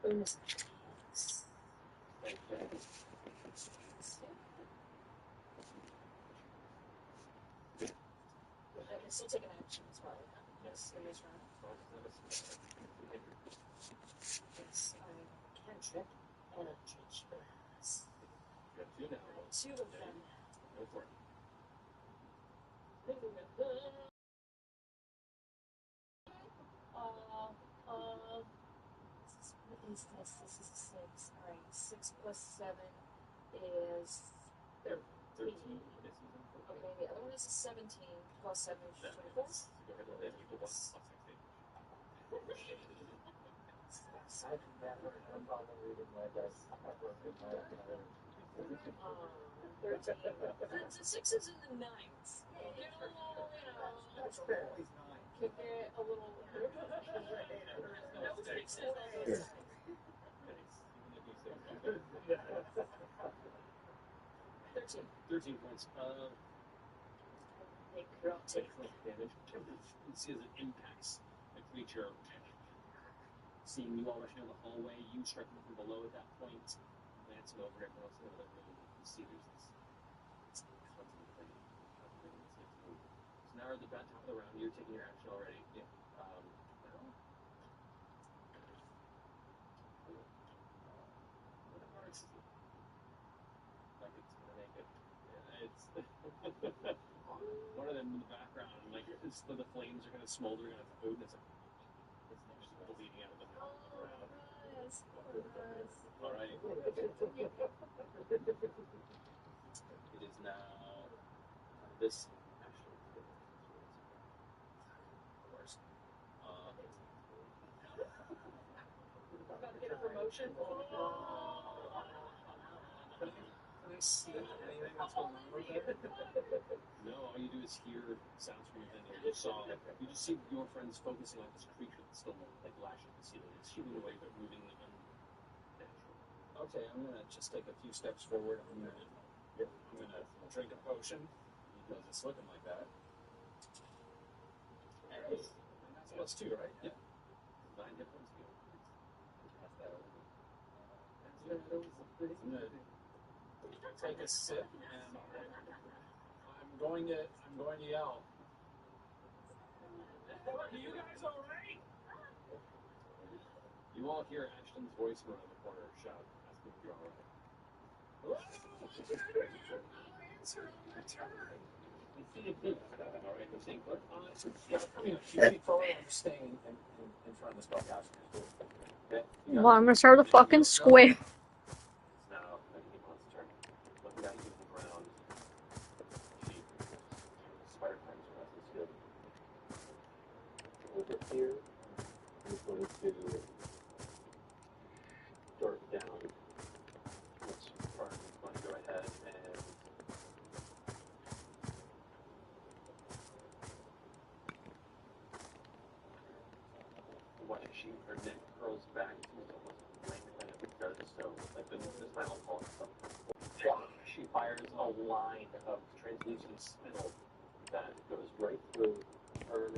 Bonus. I can still take an action as well. Yes, in this round. Yes, I cantrip energy blast. You have two now. Two of them. Go for it. What is this? This is a 6. Alright, 6 plus 7 is 13. Okay, the other one is a 17 plus 7 is 24. Aside from that, I'm probably reading my dice. 13. The 6s and the 9s. They're a little, That's fair. Always 9. Can get a little. No 6s. 13 points. Necrotic damage. You see as it impacts the creature. Seeing you all rushing down the hallway, you striking from below at that point, glancing over everyone else in the room, you see there's this contemplating this next move. So now we're at the top of the round, you're taking your action already. Yeah. Like it's gonna make it. Yeah, it's one of them in the background, like it's the flames are gonna smolder in its food, and it's like bleeding out of the mouth. Alright. It is now this action. Of course. About to get a promotion. Can I see anything that's going on with it? No, all you do is hear sounds from within. You just see your friends focusing on this creature that's still like lashing at the ceiling. It's shooting away but moving unnatural. Okay, I'm gonna just take a few steps forward. I'm gonna drink a potion because it's looking like that. Hey, and that's +2, right? Yeah. 9 hit points to go. Pass that over. I'm gonna take a sip and I'm going to yell. Are you guys alright? You all hear Ashton's voice from around the corner shout, asking if you're alright. Hello? Answer on my turn. Alright, you're staying put? Yeah, keep forward. I'm staying in front of the spellcaster. Okay. Well, I'm gonna start with a fucking square. It's now Mon's turn. Looking at you on the ground. She spider climbs her. That's good. Over here, I'm going to dart down. Which part is going to go ahead and watch her neck curls back to almost like kind of does so, like the spinal column. She fires a line of translucent spittle that goes right through her and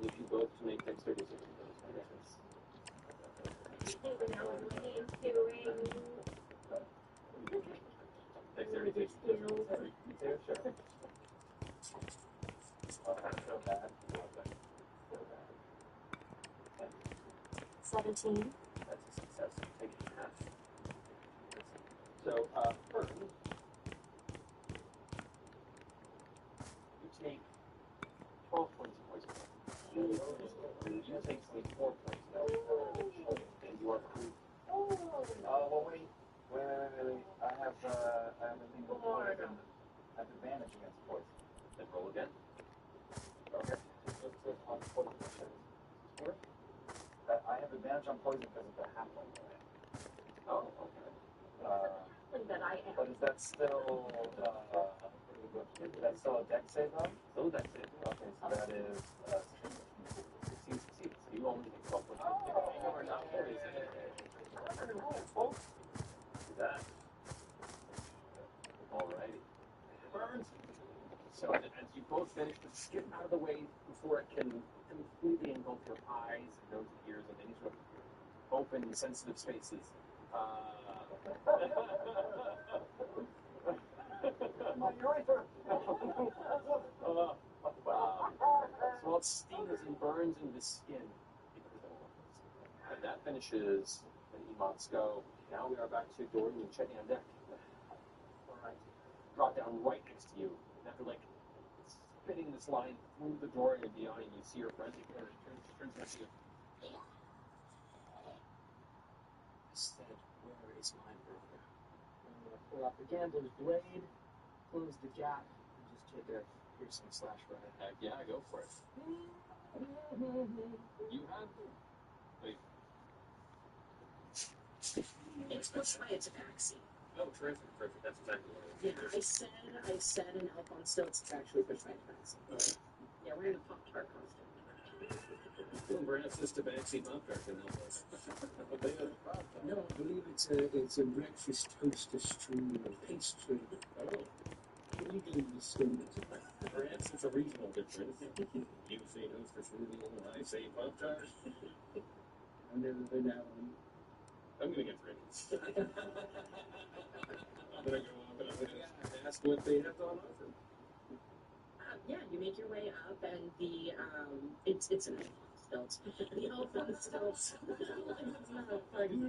if you both make dexterity saving throws for distance. Dexterity saving throws. Yeah, sure. So bad. 17. That's a success. Take it in half. So, first, you take 12 points of poison. You take 24 points of damage. And you are free. Well, wait. I have a thing with poison. I have advantage against poison. Then roll again. Okay. Just on poison. I have advantage on poison because of the half-life. Oh, okay. But is that still a dex save though? Still a dex save. Okay, so that is 16 succeeds. So you only take 12 points. You are not poisoned. Do that. All almost finished, but skip out of the way before it can completely engulf your eyes, nose, and ears, and any sort of open, sensitive spaces. My urethra! So it stings and burns into the skin. And that finishes the emotes go. Now we are back to Dory and Chetney on deck. Alright. Drop down right next to you. And after spitting this line through the door and beyond, and you see your friend turns next to you. I said, where is my brother? I'm going to pull out the gambler's blade, close the gap, and just take a piercing slash right at. Heck yeah, go for it. You have. Wait. It's pushed by its taxi. Oh, terrific, perfect. That's exactly what it is. Yeah, I said an elf on stilts is actually pushed by its taxi. Okay. Yeah, we're in a Pop-Tart costume. Perhaps this tabaxi Pop-Tart can help us. No, I believe it's a breakfast hostess stream of pastry. Oh. Legally distinct. Perhaps it's a regional difference. You say hostess Ruby and I say Pop-Tart. I've never been out on. I'm going to get drinks. I'm going to go up and I'm going to ask what they have on offer. Yeah, you make your way up, and it's an elf on stilts. The elf on stilts. It's not a fucking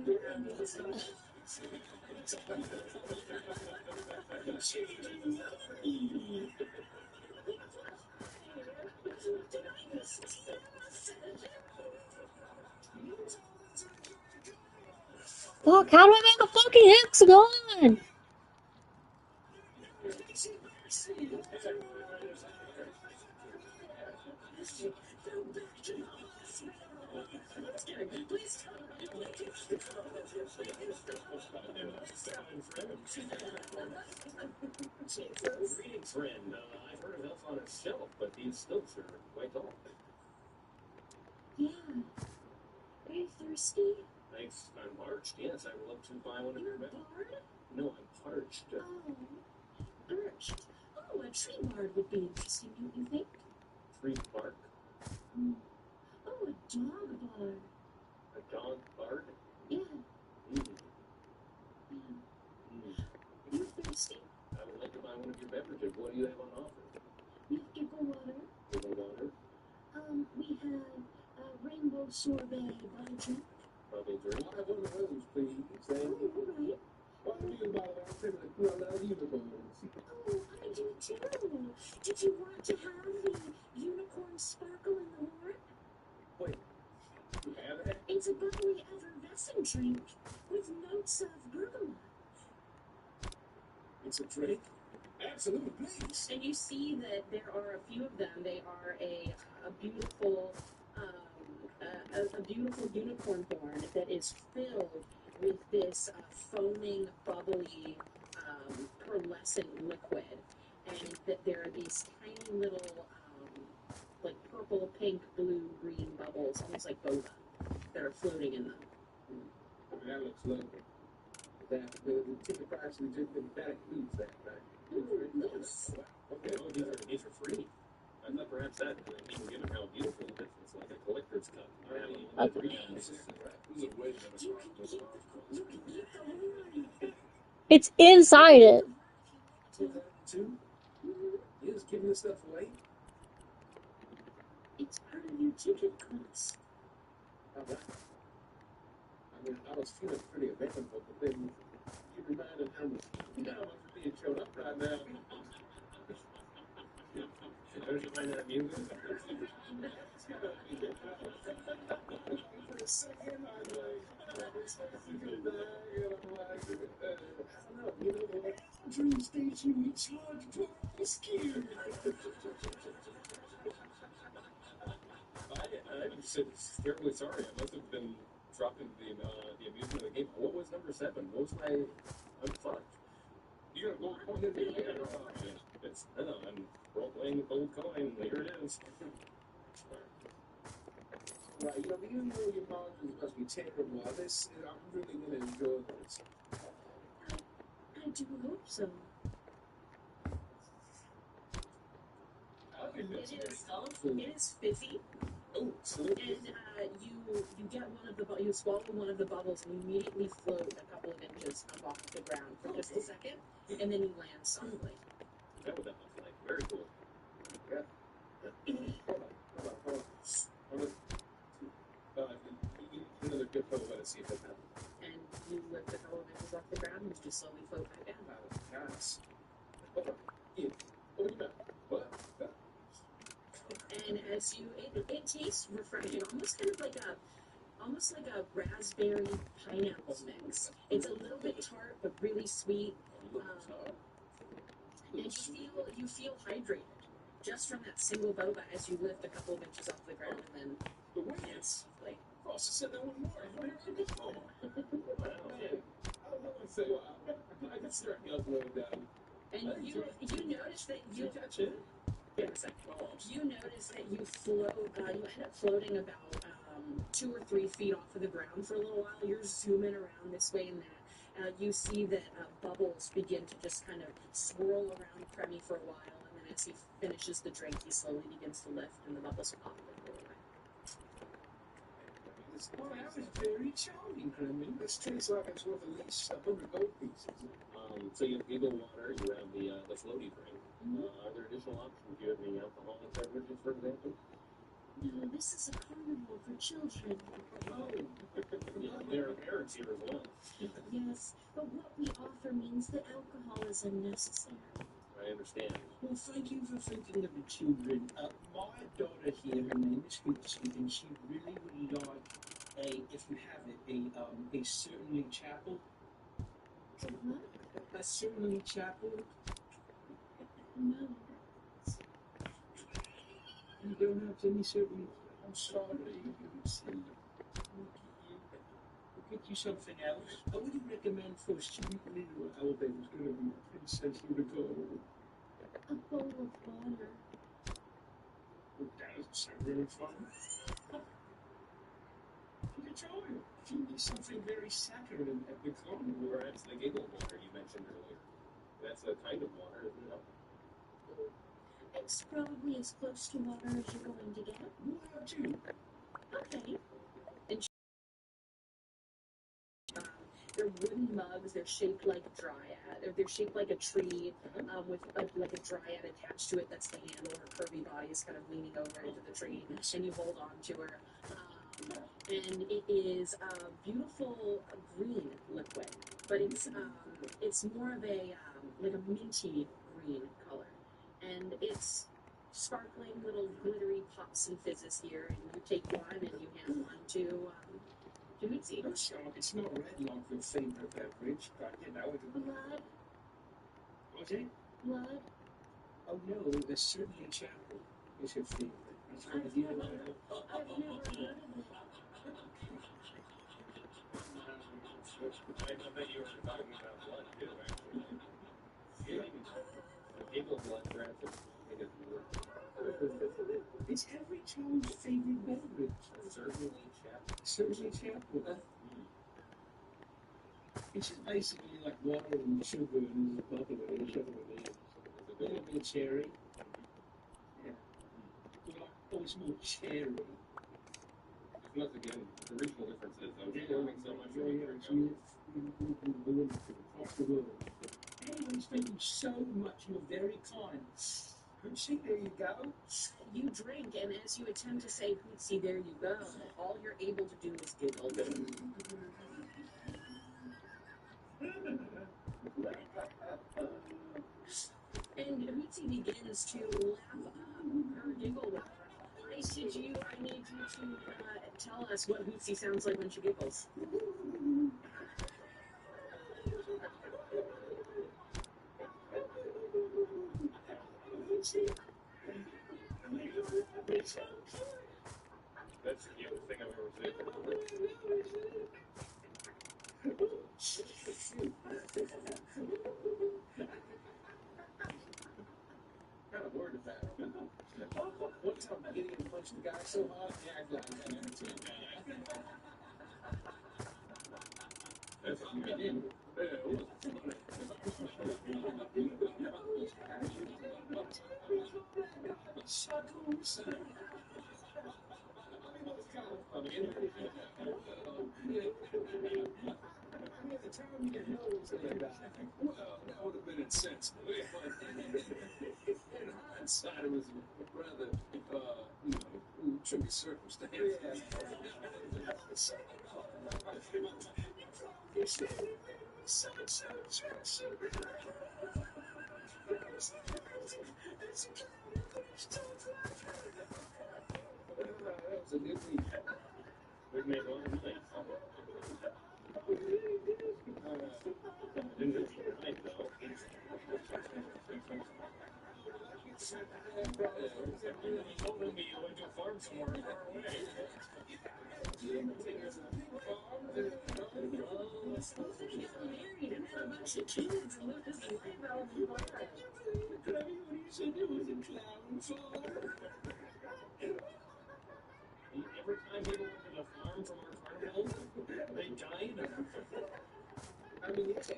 Fuck, how do I make a fucking hexagon? Greetings, friend. I've heard of elf on a shelf, but these stilts are quite tall. Yeah. Are you thirsty? I'm parched. Yes, I would love to buy one of your You're a bed. bard? No, I'm parched. Oh, parched. Oh, a tree bard would be interesting, don't you think? Tree bark? Oh, a dog bard. A dog bard? Yeah. Mm. Are you thirsty? I would like to buy one of your beverages. What do you have on offer? We have giggle water. Giggle water? We have rainbow sorbet butter drink. Probably drink. I have one of those, please. Thank you. Oh, all right. What do you buy that favorite unicorns? Oh, I do too. Did you want to have the unicorn sparkle in the horn? Wait, you have it? It's a bubbly effervescent drink with notes of bergamot. It's a drink? Absolutely, please. And you see that there are a few of them. They are a beautiful unicorn horn that is filled with this foaming, bubbly, pearlescent liquid, and that there are these tiny little, like purple, pink, blue, green bubbles, almost like boba, that are floating in them. That looks lovely. The ticket price we just been back includes that, right? Yes. Okay, oh, these are free. I thought perhaps that, even given how beautiful it is, it's like a collector's cup. It's inside it. Two? You just giving this stuff away? It's part of your ticket cost. How about? I mean, I was feeling pretty available, but then you reminded how much I'm being showed up right now. Don't you find that amusing? For a second, I was like, you know what? Dream station, we charge for scared. I'm terribly sorry. I must have been dropping the amusement of the game. What was number 7? What was my unfucked? You got a gold coin in there? I'm role-playing with gold coin. Here it is. Right, you know your margins must be terrible. I'm really going to enjoy this. I do hope so. Oh, It is fizzy. Oh, absolutely. And you get you swallow one of the bubbles and you immediately float a couple of inches up off the ground for just a second, and then you land softly. That what that looks like. Very cool. Yeah. Hold on. Another good photo. Let's see if that happens. And you lift a couple of inches off the ground and you just slowly float back down. Nice. Hold on. Ian, what do you got? What? And as it tastes refreshing, almost like a raspberry pineapple mix. It's a little bit tart but really sweet. And you feel hydrated just from that single boba as you lift a couple of inches off the ground and then it's like Frost said that one more. Wow. So I can start elbowing down. and you notice that you touch it. wait a second. You notice that you float. You end up floating about 2 or 3 feet off of the ground for a little while. You're zooming around this way and that. You see that bubbles begin to just kind of swirl around Premi for a while, and then as he finishes the drink, he slowly begins to lift, and the bubbles pop and go away. Well, that was very charming, Premi. This tastes like it's worth at least 100 gold pieces. So you have giggle water, you have the floaty drink. Are there additional options? Do you have any alcoholic beverages, for example? No, this is a carnival for children. Oh, yeah, there are parents here as well. Yes, but what we offer means that alcohol is unnecessary. I understand. Well, thank you for thinking of the children. My daughter here, her name is Hootsy, and she really would like if you have it, a certainly chapel. What? A certainly chapel. No. You don't have any certainly. I'm sorry, Hootsy. We'll get you something else. I would recommend for sweet little elevator's going to be a princess unicorn. A bowl of water. That doesn't sound very fun. You can try it. If you need something very saccharine at the carnival. Perhaps the giggle water you mentioned earlier. That's a kind of water, isn't it? It's probably as close to water as you're going to get. We'll have two. Okay. And they're wooden mugs. They're shaped like a dryad. They're shaped like a tree with like a dryad attached to it. That's the handle. Her curvy body is kind of leaning over into the tree, and you hold on to her. And it is a beautiful green liquid, but it's more of a like a minty green color, and it's sparkling little glittery pops and fizzes here. And you take one and you hand one to Hootsie. No, Sean, it's not red like your favorite beverage, but you know it. Blood, Was it? blood. Oh no, the certainly chapel is your favorite. It's one of I've the never heard of it. I bet you were talking about blood, too, actually. Yeah, giggle blood, perhaps. It's every child's favorite beverage. Certainly, chap. Certainly chapel. It's just basically like water and sugar and there's a bubble in it. Whichever it is. A little bit of cherry. Yeah. Oh, it's more cherry. Once again, the regional differences. I was learning so much from you. Across the world. Anyways, thank you so much. You're very kind. Hootsie, there you go. You drink, and as you attempt to say Hootsie, there you go, all you're able to do is giggle. And Hootsie begins to lap up her giggle with her. I need you to tell us what Hootsie sounds like when she giggles. That's the cutest thing I've ever seen. Kind of worried about it. One time Gideon punched the guy so hard, yeah, I got it. That's what you did. suckles. I mean, at the time you didn't know it was going to die. Well, that would have been insensitive. But in hindsight, it was rather, tricky circumstance. Yeah. That was a good week. We've made a lot of money. Didn't it tonight, though? You told me you went to a farm somewhere far away. Oh, suppose they get married and have a bunch of kids and live this life out of the barn. When you said it was a clown farm. Every time people went to the farm from our carnival, they died. I mean, it's a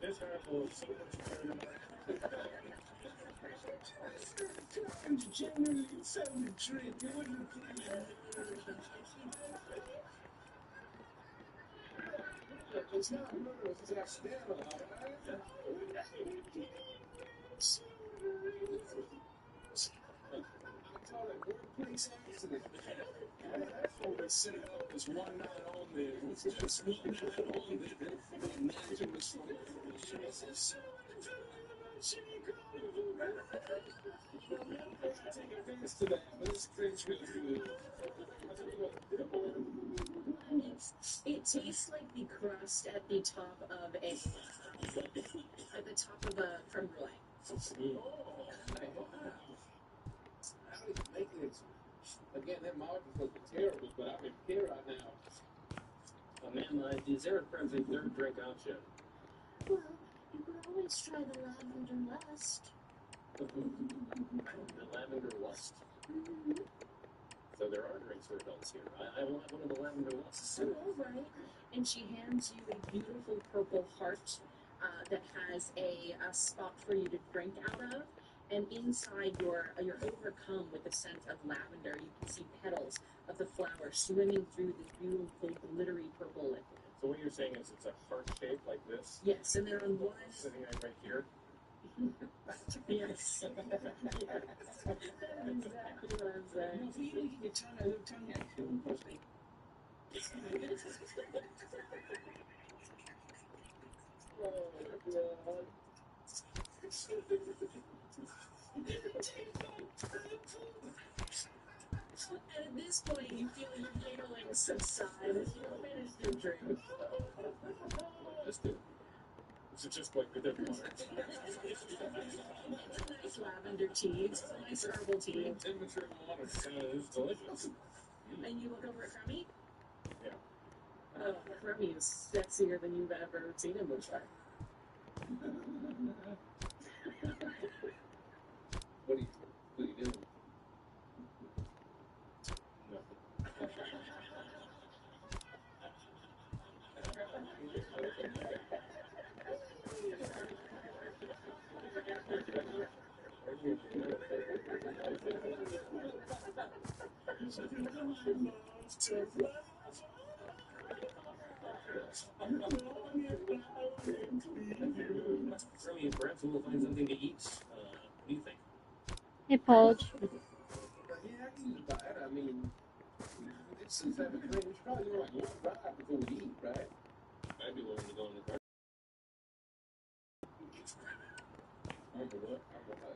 This carnival is so much better than Clowns generally found a drink. It wouldn't It's not murder, it's accidental, all right? I call it workplace accident. That's what we set it up as one night only. It's just one night only. The manager was like, Take offense to that, but it's really good. It tastes like the crust at the top of a creme brulee. How is it making it? Again, that margins look terrible, but I'm in here right now. man, is there a perfect third drink option? Well, you could always try the lavender lust. The lavender lust. So there are drinks for adults here. I will have one of the lavender lusts. So, all right. And she hands you a beautiful purple heart that has a spot for you to drink out of. And inside, you're overcome with the scent of lavender. You can see petals of the flower swimming through this beautiful, glittery purple liquid. So what you're saying is it's a heart shape like this? Yes, and they're on one. Sitting right here? Yes. That's exactly what I'm saying. if you look at your tongue, a little tongue action, of course, And at this point, you feel your giggling subside as you finish your drink. This is just like the different water. It's a nice lavender tea. It's a nice herbal tea. Temperature water. It's delicious. And you look over at Crummy? Yeah. Oh, Crummy is sexier than you've ever seen him before. What are you doing? Remy, perhaps we'll find something to eat. What do you think? Hey, Podge. Yeah, I can use that. I mean, it's some type of thing. We should probably do like one ride before we eat, right? I'd be willing to go in the car.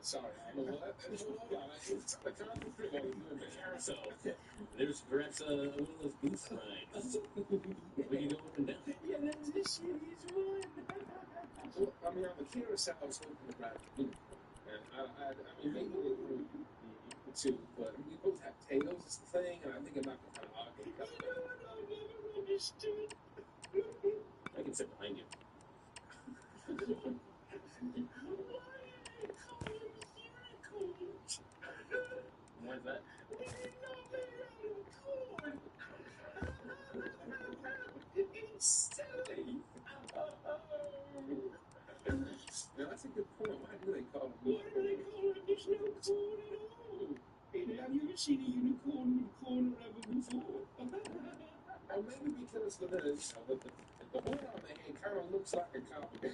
Sorry, I'm a what? Carousel. There's perhaps one of those booth rides. We can go up and down. yeah, that's the shittiest one. Well, I mean, on the carousel, I was hoping to ride the boot. And I mean, maybe they would too, but we both have tails, is the thing, and I think it might be kind of awkward. I can sit behind you. Why is that? It's silly. that's a good point. Why do they call them Why do they call it? There's no corn at all. Hey, have you ever seen a unicorn with corn rubber before? Or maybe because the horn on the head kind of looks like a copper.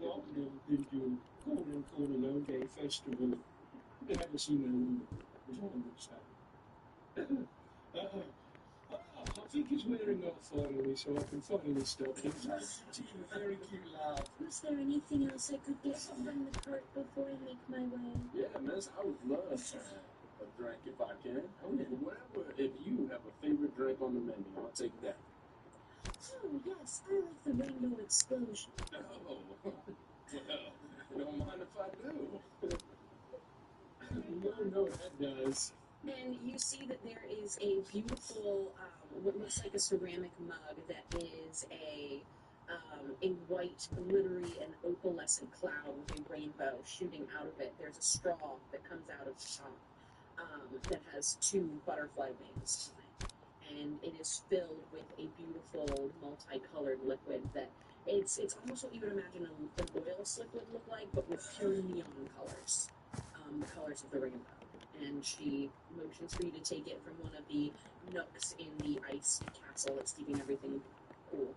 Well, I've never been to a corn and corn alone day festival. I haven't seen what it looks like. I think he's wearing off finally, so I can finally stop him. It's a very cute laugh. Was there anything else I could get from the cart before I make my way? Yeah, miss, I would love a drink if I can. I mean, whatever. If you have a favorite drink on the menu, I'll take that. Oh, yes, I like the rainbow explosion. Oh, well, you don't mind if I do. No, that does. And you see that there is a beautiful, what looks like a ceramic mug that is a white, glittery, and opalescent cloud with a rainbow shooting out of it. There's a straw that comes out of the top that has two butterfly wings on it. And it is filled with a beautiful, multicolored liquid that it's almost what you would imagine an oil slip would look like, but with pure neon colors, the colors of the rainbow. And she motions for you to take it from one of the nooks in the ice castle that's keeping everything cool.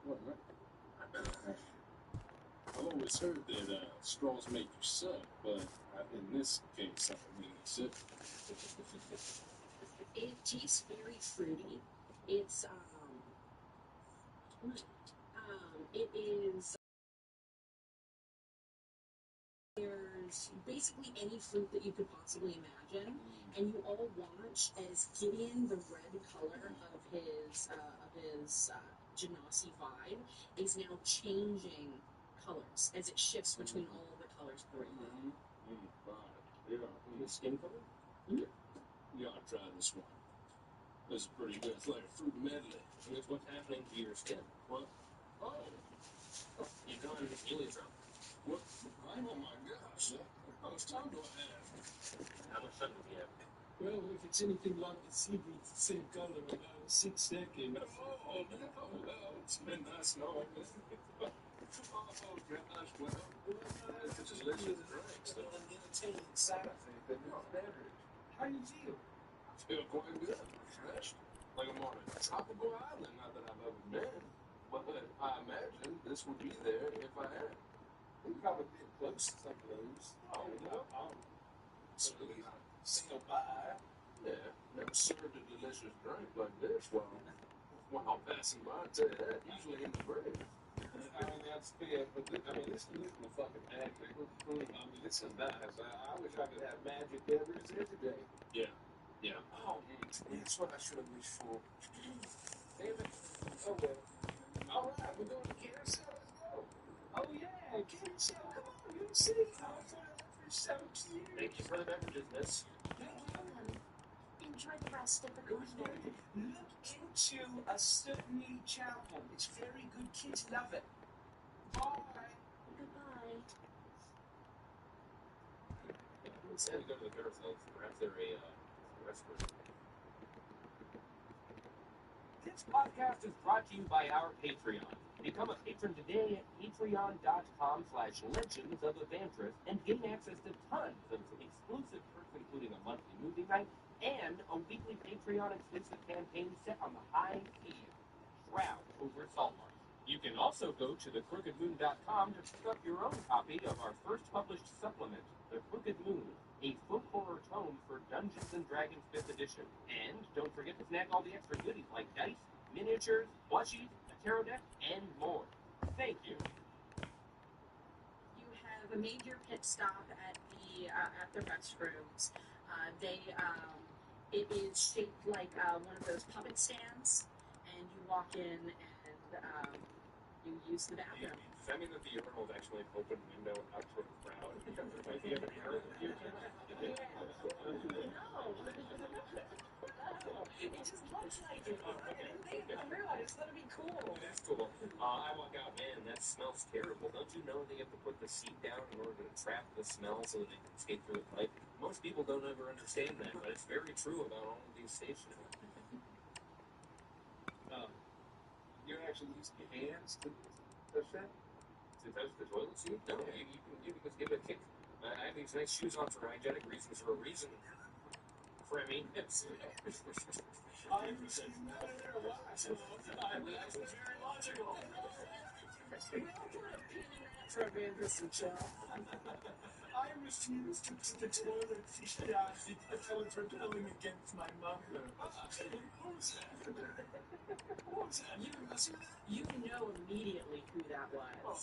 What, right? I've always heard that straws make you suck, but in this case, I mean, sip. It tastes very fruity. It's it is. There's basically any fruit that you could possibly imagine, and you all watch as Gideon, the red color of his Genasi vibe, is now changing colors as it shifts between all of the colors of the rainbow. Yeah. Your skin color? Yeah, I'll try this one. This is pretty good. It's like a fruit medley. And it's what's happening to your skin. What? Oh, You've done heliotrope. what? Oh my gosh. How much time do I have? How much time do we have? Well, if it's anything like the sea, it's the same color, about 6 seconds. Oh, no. Well, it's been nice knowing you. Oh, gosh. Well, it's a delicious drink, so. An entertaining side effect of this beverage. How do you feel? I feel quite good. Refreshed. Like I'm on a tropical island. Not that I've ever been. But I imagine this would be there if I had. We've probably been close to some of those. Oh, well. Certainly not single by. Yeah, never served a delicious drink like this while passing by. I tell you that, usually in the break. I mean, that's fair, but this is the fucking magic. I mean, this is nice. I wish I could have magic beverages every day. Yeah. Oh, that's what I should have wished for. Damn it. Oh, well. All right, we're going to carousel. Let's go. Oh, yeah, carousel, come on, you'll see. Oh, that's so cute. Thank you for the beverages, miss. Enjoy the rest of the Look garden. into a certain chapel. It's very good. Kids love it. Bye. Goodbye. Instead of go to the carousel, perhaps they're a restaurant. This podcast is brought to you by our Patreon. Become a patron today at patreon.com/legends of the Vantress and gain access to tons of exclusive perks, including a monthly movie night and a weekly Patreon exclusive campaign set on the high seas, Shroud over Saltmarsh. You can also go to thecrookedmoon.com to pick up your own copy of our first published supplement, The Crooked Moon, a folk horror tome for Dungeons & Dragons 5th edition. And don't forget to snag all the extra goodies like dice, miniatures, plushies, a tarot deck, and more. Thank you. You have made your pit stop at the restrooms. It is shaped like one of those puppet stands, and you walk in and you use the bathroom. Does that mean that the urinal is actually an open window out toward the crowd? Because there might be other people in the future? No. It just looks like it. I didn't realize that'd be cool. That's cool. I walk out, man, that smells terrible. Don't you know they have to put the seat down in order to trap the smell so that they can escape through the pipe? Most people don't ever understand that, but it's very true about all of these stations. You're actually using your hands to push that? To touch the toilet seat? No, you can just give it a kick. I have these nice shoes on for hygienic reasons for a reason. Frammy. It's. I've seen that in there a lot. I mean, that's very logical. For Anderson Chow. I refuse to put the toilet seat down because I was rebelling against my mother. What was that? What was that? You know immediately who that was. Oh,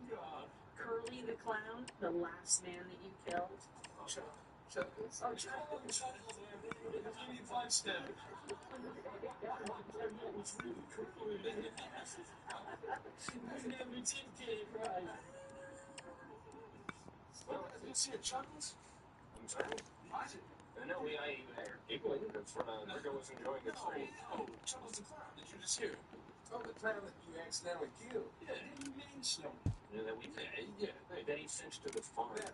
God. Curly the clown, the last man that you killed. Chuckles. Oh, Chuckles. Chuckles, I need lunch now. That was really cool. I never did get it right. Well, I didn't see a Chuckles. I'm sorry? What? No, I were giggling. Rico was enjoying the screen. No, Chuckles the clown. Did you just hear? Oh, the clown that you accidentally killed. Yeah, he made so. That we that he sent to the farm. Yeah,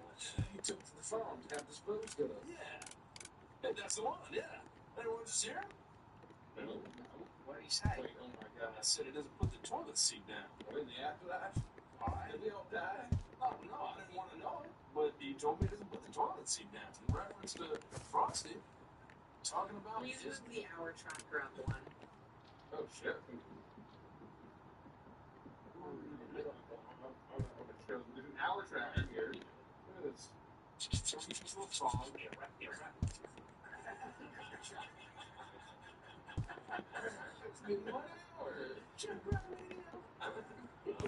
he took to the farm to have disposed of. Yeah. That's the one, yeah. Anyone just hear him? No. What did he say? Wait, oh my God. I said he doesn't put the toilet seat down. Oh, in the afterlife? Did they all die? Oh, no, I didn't want to know it. But he told me he doesn't put the toilet seat down. In reference to Frosty, talking about Please his... move the hour tracker up one. Oh, shit. There's an hour tracker here. Look at this. Song. It's been 1 hour. Check right radio.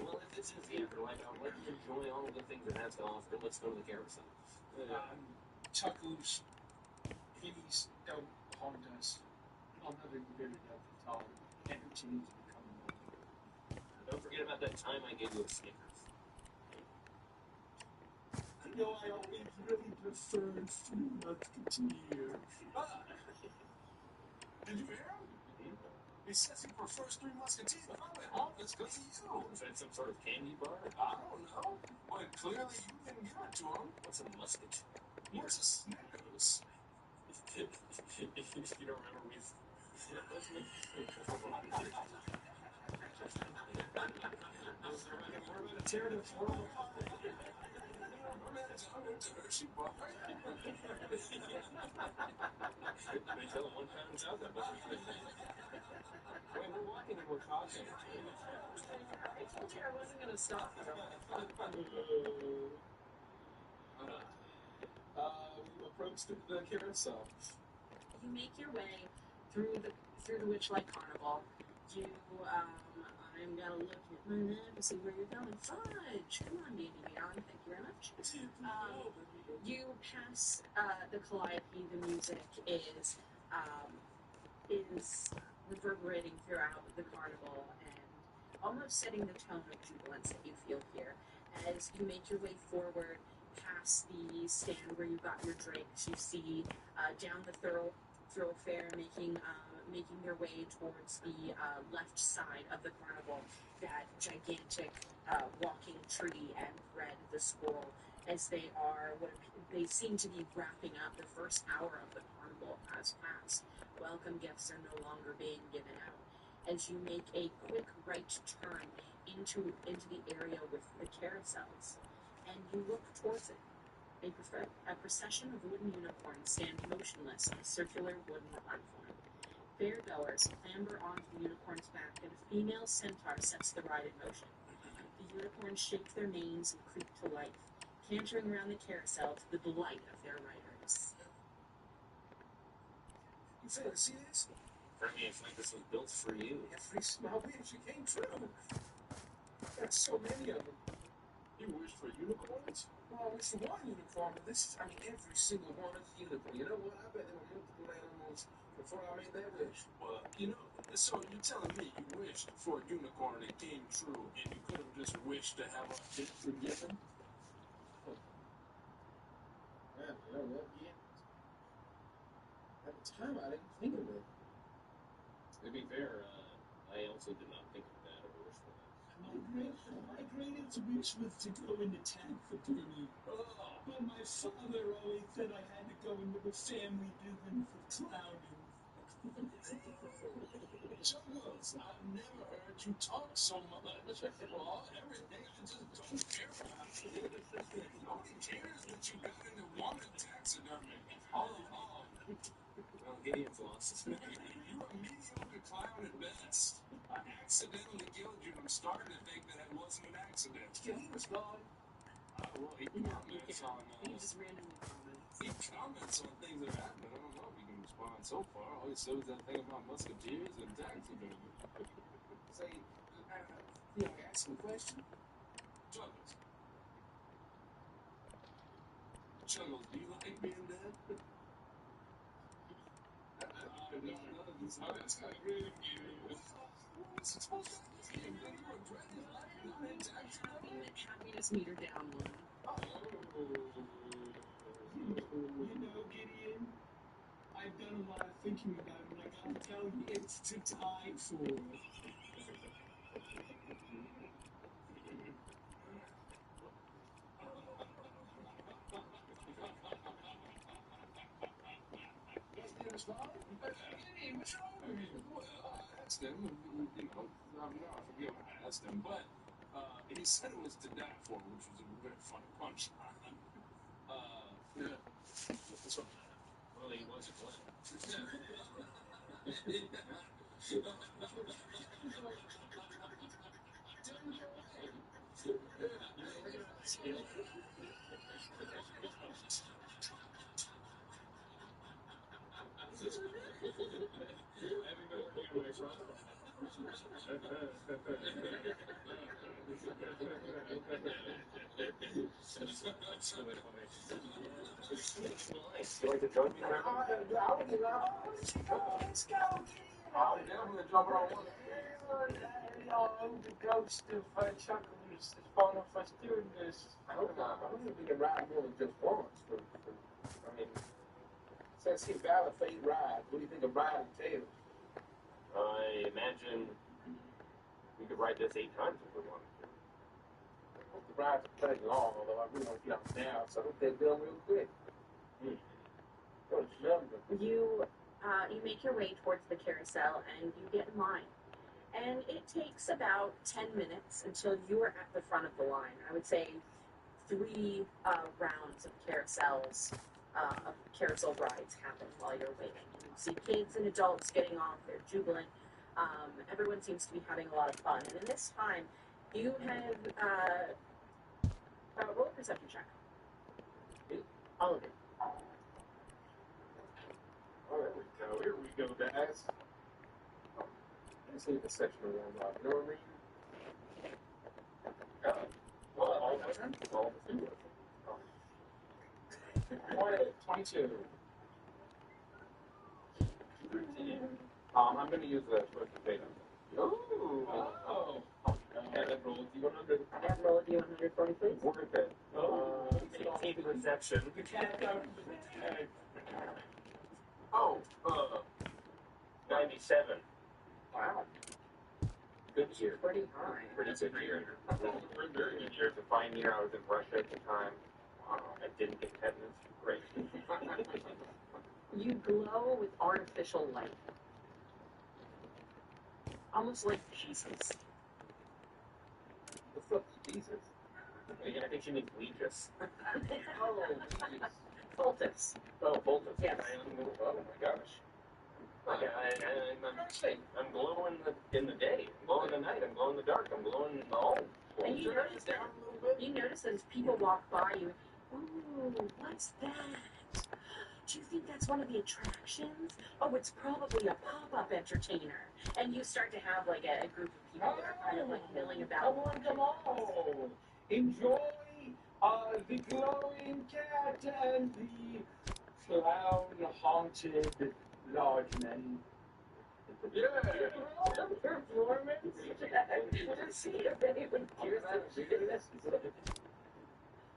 Well, if this is the afterlife, I'll let you enjoy all of the things that has to offer. Let's go to the carousel. Chuckles, Pennies don't haunt us. I'll never be buried up at all. Continue to become one. Don't forget about that time I gave you a Snickers. No, I always really preferred Three Musketeers. Did you hear him? He says he prefers Three Musketeers. If I'm at home, it's because of you. Is that some sort of candy bar? I don't know. But clearly you didn't give it to him. What's a musket? What's a Snickers? You don't remember we've... We're going to tear this world apart. I'm into Hershey bar. They tell him 1 pound chocolate bar. Wait, we're walking and we're talking. I told you I wasn't going to stop you. We approached the carousel. You make your way through the Witchlight Carnival. You, I'm gonna look at my map to see where you're going. Fudge! Come on, Dandy Beyond. Thank you very much. You pass the Calliope. The music is reverberating throughout the carnival and almost setting the tone of jubilance that you feel here. As you make your way forward past the stand where you got your drinks, you see down the thoroughfare making their way towards the left side of the carnival, that gigantic walking tree and Red the squirrel, as they seem to be wrapping up. The first hour of the carnival has passed. Welcome gifts are no longer being given out. As you make a quick right turn into the area with the carousels, and you look towards it. A procession of wooden unicorns stand motionless on a circular wooden platform. Fairgoers clamber onto the unicorn's back, and a female centaur sets the ride in motion. The unicorns shake their manes and creep to life, cantering around the carousel to the delight of their riders. You fail to see this? For me, it's like this was built for you. Every small wish came true. There's so many of them. You wish for unicorns? Well, it's the one unicorn, but this is, every single one is a unicorn. You know what? I bet there were multiple animals before I made that wish. Well, so you're telling me you wished for a unicorn and it came true, and you could have just wished to have a debt forgiven? Man, you know what? Yeah. At the time, I didn't think of it. To be fair, I also did not think of that or wish for that. My greatest wish was to go into tax attorney. But my father always said I had to go into the family business of clowning. Chuckles, I've never heard you talk so much. Well, everything I just don't care about. Nobody cares that you got into wanted taxidermy all along. Well, Gideon's lost. You're a mediocre clown at best. I accidentally killed you. I'm starting to think that it wasn't an accident. Can he respond? Well, he comments on He just randomly comments. he comments on things that happen. I don't know if he can respond so far. All he says that thing about musketeers and taxidermy. Say, ask him a question. Chuggles. Chuggles, do you like being dead? No, that's not really you. What's it supposed to be? You regret it later on in taxidermy? Happiness meter down one. You know, Gideon, I've done a lot of thinking about it, and I gotta tell you, it's to die for. What's wrong with you? Well, I asked him, I forget what I asked him, but he said it was to die for, which was a very funny punchline. What's wrong? Well, he wasn't one. That's really funny. Nice. You like to join me? Let's go, I'm gonna jump on one. The ghost of Chuckles is fond of us doing this. I don't know if we can ride more than just once. I mean, since he valid fate rides, what do you think of riding tails? I imagine we could ride this 8 times if we wanted to. The rides are pretty long, although I really want to get out now, so I hope they're done real quick. You make your way towards the carousel and you get in line. And it takes about 10 minutes until you are at the front of the line. I would say 3 rounds of carousel rides happen while you're waiting. You see kids and adults getting off, they're jubilant. Everyone seems to be having a lot of fun. And in this time, you have roll a perception check. All of it. Oh, here we go, guys. Let's leave the section of warm up. You know what I mean? 22. I'm going to use the first data. Ooh! Oh! And then roll a D100. And roll a D100 for me, please. Worth it. 18 perception. The cat got the tag. Oh, 97. Wow. Good year. Pretty high. Pretty good year. Very good year. It's a fine year. I was in Russia at the time. I didn't get tetanus. Great. You glow with artificial light. Almost like Jesus. The fuck is Jesus? I think she means Legis. Oh, Jesus. Cultists. Oh, Bolton. Yes. Oh my gosh. I'm glowing in the day. I'm glowing in the night. I'm glowing in the dark. I'm glowing in all. And you notice that as people walk by you, ooh, what's that? Do you think that's one of the attractions? Oh, it's probably a pop-up entertainer. And you start to have like a group of people that are kind of like milling about. Come on. Enjoy the glowing cat and the clown-haunted lodgeman. Yeah. Performance to see if anyone hears it.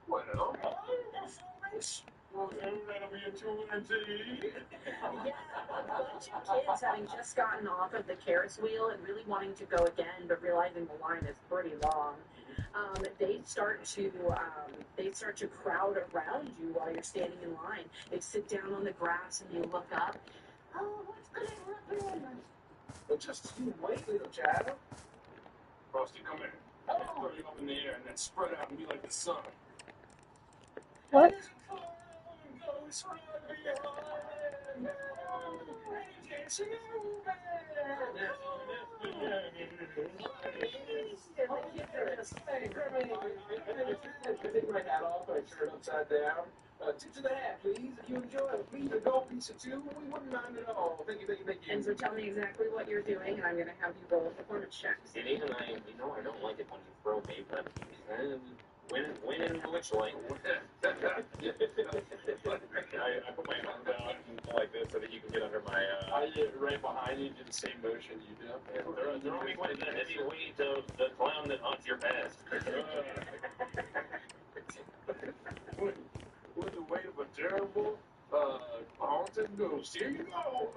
Well, Well, then that'll be a 220. Yeah, a bunch of kids having just gotten off of the Ferris wheel and really wanting to go again, but realizing the line is pretty long. They start to crowd around you while you're standing in line. They sit down on the grass and they look up. Oh, what's gonna happen? Well, just you wait, little child. Frosty, come here. Let's throw you up in the air and then spread out and be like the sun. What? There's a clown goes right behind. Dancing I take my hat off and I turn it upside down. Tip to the hat, please. If you enjoy it, please, a gold piece or two. We wouldn't mind at all. Thank you, thank you, thank you. And so tell me exactly what you're doing, and I'm going to have you roll a performance check. And even I don't like it when you throw me, but when in which lane? I put my arm down like this so that you can get under my. I get right behind you, do the same motion you do. Throw me with the heavy weight of the clown that haunts your past. With the weight of a terrible, haunted ghost. Here you go.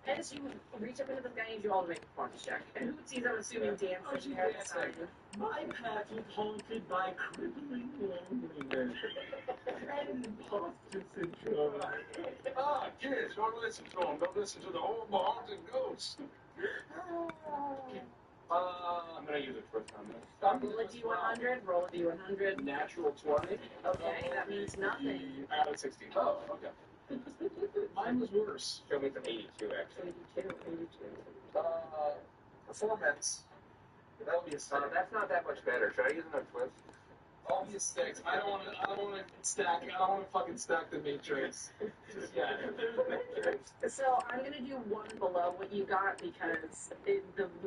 As you reach up into the sky, you all make a performance check. And Hootsies, I'm assuming, dancing there at the time. My path is haunted by crippling loneliness and imposter syndrome. Kids, don't listen to them. Don't listen to the horrible haunted ghost. I'm gonna use it first time. Roll a D100, roll a D100. Natural 20. Okay, that means nothing. Out of 16. Oh, okay. Mine was worse. Show me some 82 actually. 82. Performance. That'll be a 6. That's not that much better. Should I use another twist? I'll be a 6. I don't want to stack. I don't want to fucking stack the matrix. Just yet. So I'm going to do one below what you got because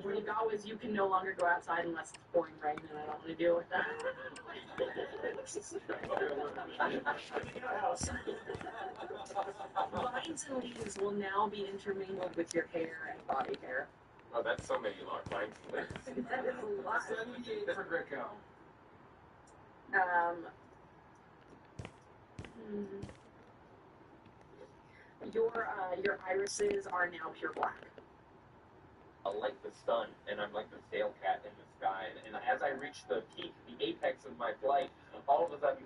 what you got was you can no longer go outside unless it's pouring rain, and I don't want to deal with that. Vines and leaves will now be intermingled with your hair and body hair. Oh, that's so many large lines. That is a lot. 78 for Greco. Your irises are now pure black. Like the sun, and I'm like the sail cat in the sky. And as I reach the peak, the apex of my flight, all of a sudden.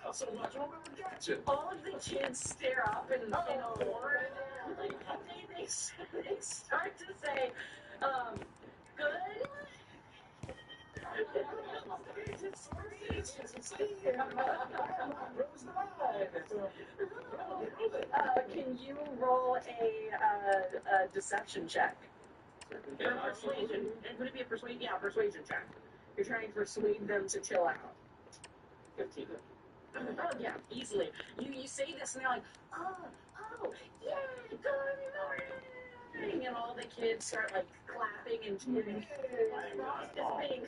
No, so much. I'll never catch it. All of the kids stare up in horror. They start to say, good. Can you roll a deception check? Or persuasion. Would it be a persuasion? Yeah, persuasion check. You're trying to persuade them to chill out. 15. Oh yeah, easily. You say this and they're like, oh, yeah, good morning, and all the kids start like clapping and cheering. Frost is being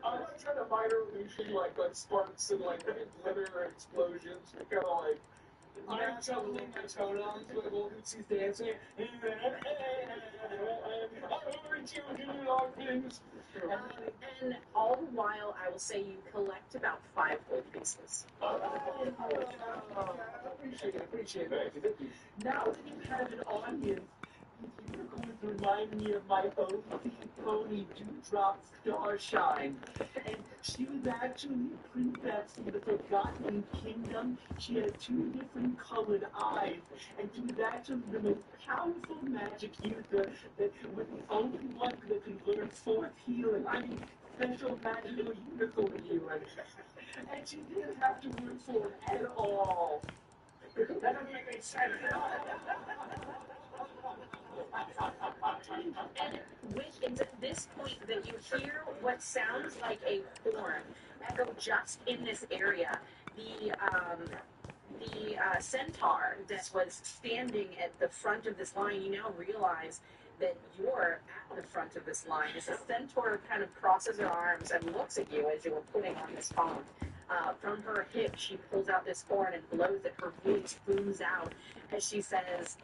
I'm like trying to minor illusion like sparks and like glitter and explosions, kind of like. I'm juggling my tone on to like old Oopsie's dancing. And all the while, I will say you collect about 5 gold pieces. Appreciate that. Thank you. Now that you have an audience, you're going to remind me of my pony Dewdrop Starshine. And she was actually a princess in the Forgotten Kingdom. She had 2 different colored eyes. And she was actually the most powerful magic user that was the only one that could learn 4th healing. I mean, special magical unicorn healing. And she didn't have to work for it at all. That doesn't make any sense at all. And it's at this point that you hear what sounds like a horn echo just in this area. The centaur that was standing at the front of this line, you now realize that you're at the front of this line. As the centaur kind of crosses her arms and looks at you as you were putting on this phone. From her hip, she pulls out this horn and blows it. Her voice booms out as she says,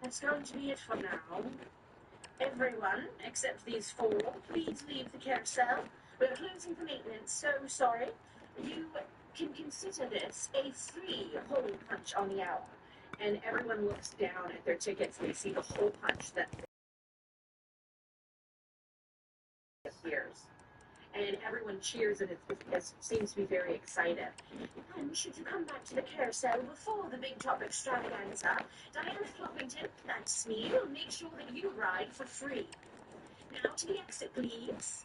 "That's going to be it for now. Everyone, except these 4, please leave the carousel. We're closing for maintenance, so sorry. You can consider this a free hole punch on the hour. And everyone looks down at their tickets and they see the hole punch that appears. And everyone cheers and it seems to be very excited. And should you come back to the carousel before the big top extravaganza, Diana Fluffington, that's me, will make sure that you ride for free. Now to the exit, please.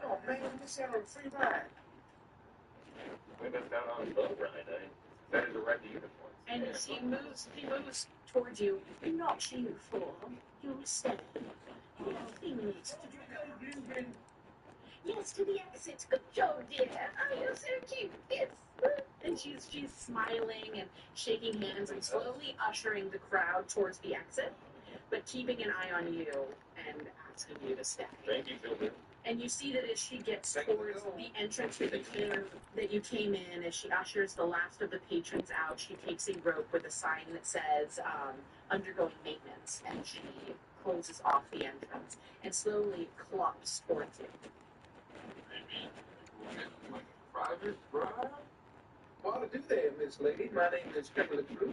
Oh man, this out on a free ride. We missed out on a boat ride. That is a red uniform. And he moves towards you. Not you, fool. You stay. You have things to do. Yes, to the exit. Good job, dear. Oh, you're so cute. Yes. And she's smiling and shaking hands and slowly ushering the crowd towards the exit, but keeping an eye on you and asking you to stay. Thank you, Phil. And you see that as she gets towards the entrance that you came in, as she ushers the last of the patrons out, she takes a rope with a sign that says undergoing maintenance, and she closes off the entrance and slowly clops towards you. Private ride? Well, to do that, Miss Lady. My name is Henry LeCrew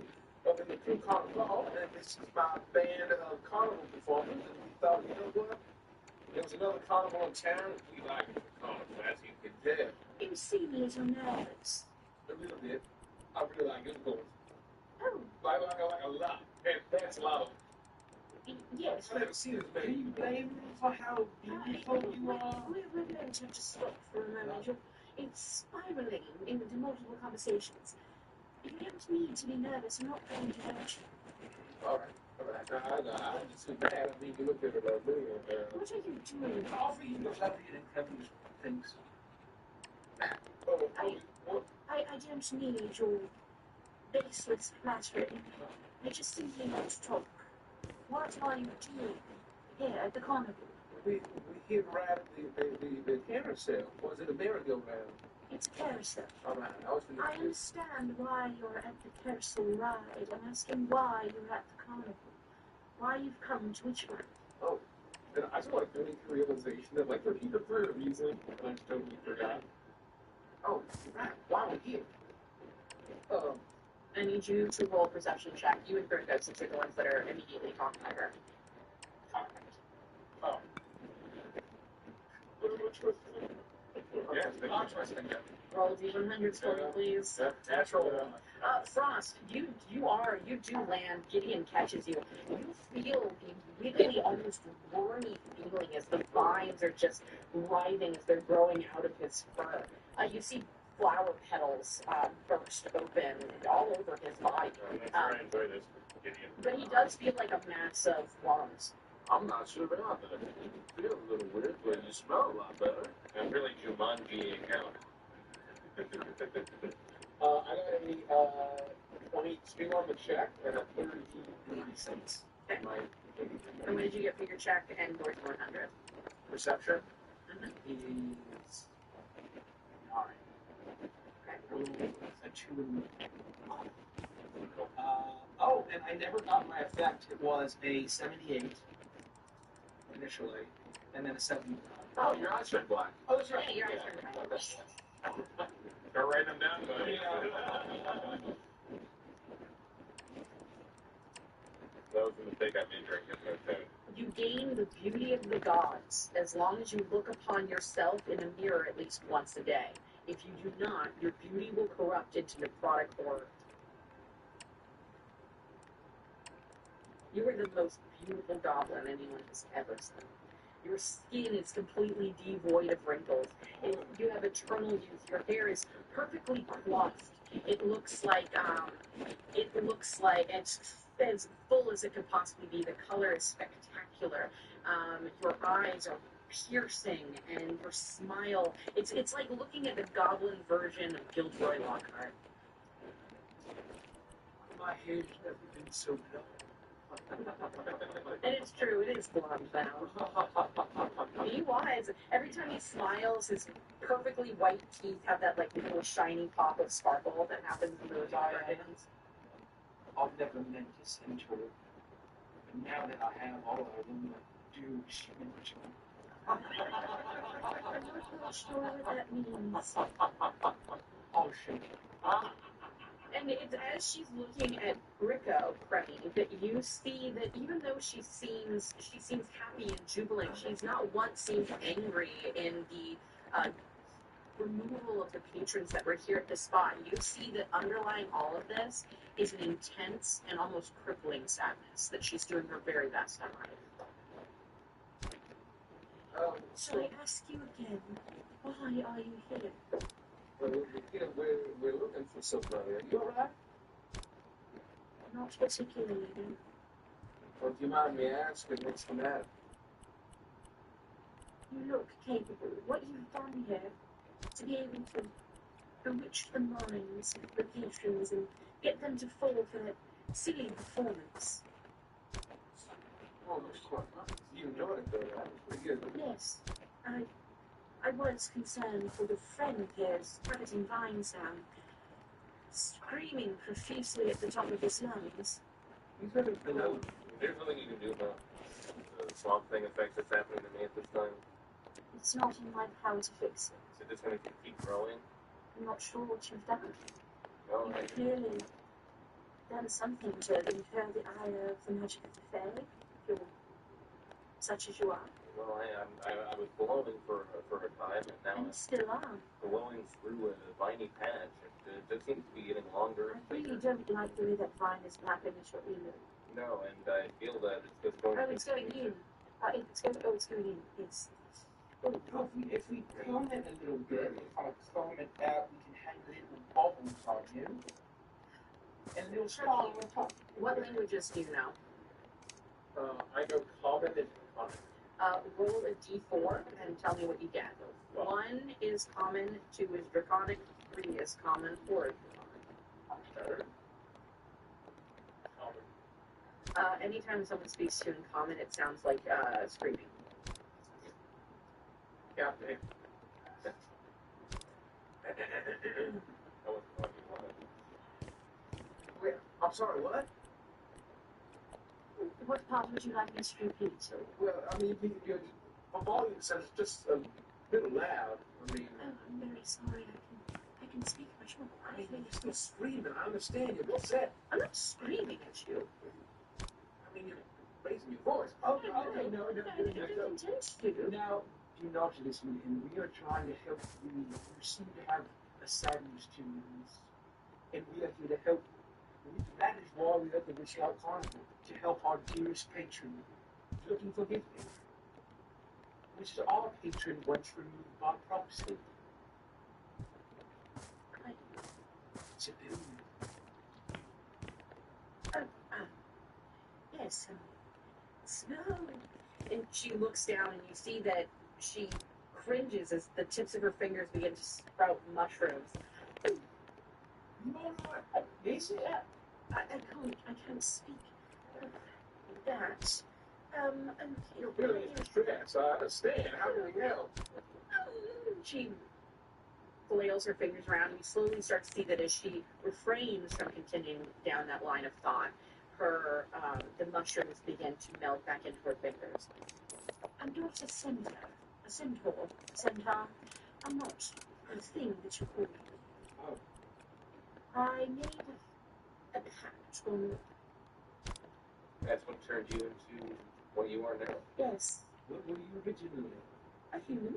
of the LeCrew Carnival, and this is my band of carnival performers. And we thought, you know what? There was another carnival in town. We like it for carnival, as you can tell. You seem a little nervous. A little bit. I really like it, of course. Oh, Like a lot. And that's a lot of yes. I never seen this man. Can you blame me for how beautiful you are? We're going to just stop for a moment. It's spiraling into multiple conversations. You don't need to be nervous. I'm not going to hurt you. All right. Now, I just feel bad. I mean, you look at it like me. What are you doing? Offer you look like you have these things. I don't need your baseless flattery. I just simply want to talk. What are you doing here at the carnival? We here to ride the carousel. Was it a merry-go-round? It's a carousel. All right. I understand why you're at the carousel ride. I'm asking why you're at the carnival. Why you've come to Witchland. Oh, and I just want to finish the realization that, like, for a reason, and I just totally forgot. Oh, right. Why we're here? I need you to roll a perception check. You and Virgo, since you're the ones that are immediately talking to her. Oh. Yes, interesting. Roll D100s for me, please. Natural one. Frost, you do land. Gideon catches you. You feel the really almost wormy feeling as the vines are just writhing as they're growing out of his fur. You see flower petals burst open all over his body. But he does feel like a mass of worms. I'm not sure about that. You feel a little weird, but you smell a lot better. I'm really Jumanji account. I got a 22 on the check and a 36. Okay. And what did you get for your check and your 100? Perception Mm-hmm. is 9. Okay. A 2. Oh, and I never got my effect. It was a 78 initially, and then a 70. Oh, your eyes are black. Oh, that's right. Yeah, you're right. Go write them down, buddy. That was a mistake I made drinking those two. You gain the beauty of the gods as long as you look upon yourself in a mirror at least once a day. If you do not, your beauty will corrupt into necrotic horror. You are the most beautiful goblin anyone has ever seen. Your skin is completely devoid of wrinkles. You have eternal youth. Your hair is perfectly coiffed. It looks like it's as full as it could possibly be. The color is spectacular. Your eyes are piercing, and your smile. It's like looking at the goblin version of Gilderoy Lockhart. My hair's never been so dull. And it's true, it is blonde now. He was. Every time he smiles, his perfectly white teeth have that like little shiny pop of sparkle that happens in those eyes. I've never meant to send her. But now that I have all of them, do she mention I'm not sure what that means. Oh, shit. And it's as she's looking at Rico, Crummy, that you see that even though she seems happy and jubilant, she's not once seemed angry in the removal of the patrons that were here at the spot. You see that underlying all of this is an intense and almost crippling sadness that she's doing her very best to hide. So I ask you again, why are you here? We're looking for somebody. Are you alright? Not particularly. Well, do you mind me asking what's the matter? You look capable. What you've done here, to be able to bewitch the minds of the patrons and get them to fall for that silly performance. Oh, that's quite nice. You enjoyed it, though. That was pretty good. Yes, I was concerned for the friend here's coveting vine sound, screaming profusely at the top of his lungs. He's really No, there's nothing you can do about the swamp thing effect that's happening to me at this time. It's not in my power to fix it. Is it just going to keep growing? I'm not sure what you've done. No, You've clearly done something to incur the ire of the magic of the fae, if you're such as you are. well, I was glowing for a time, and now And I'm still are. glowing through a viney patch. It just seems to be getting longer. I really don't like the way that vine is mapping at your ear. No, and I feel that it's just going. Oh, it's going in. It's going in. Yes. Well, if we comment a little bit, if I comment out, we can hang little bubbles on you. And they'll start on top. What languages do you know? I know common and common. Roll a d4 and tell me what you get. 1 is common, 2 is draconic, 3 is common, 4 is draconic. Anytime someone speaks to you in common, it sounds like screaming. Yeah, man. Wait, I'm sorry, what? What part would you like me to repeat? Well, I mean, my volume sounds just a little loud. I mean, Oh, I'm very sorry. I can speak much more I mean, quietly. you're still screaming. I understand you're upset. I'm not screaming at you. I mean, you're raising your voice. Oh, okay, no. I don't intend to. Now, do not listen to him. We are trying to help you. You seem to have a sadness to you, and we are here to help you. That is why we are the Witchlight Carnival, to help our dearest patron looking for gifting, which is our patron once removed by proxy. It's a building. Yes, smell. And she looks down and you see that she cringes as the tips of her fingers begin to sprout mushrooms. You all right? Is it? I can't speak of that. Okay. You're really in distress. I understand. How can we help? She flails her fingers around and you slowly start to see that as she refrains from continuing down that line of thought, her the mushrooms begin to melt back into her fingers. I'm not a centaur. A centaur. A centaur. I'm not the thing that you call me. Oh. I made a pact on. That's what turned you into what you are now. Yes, What were you originally? a human.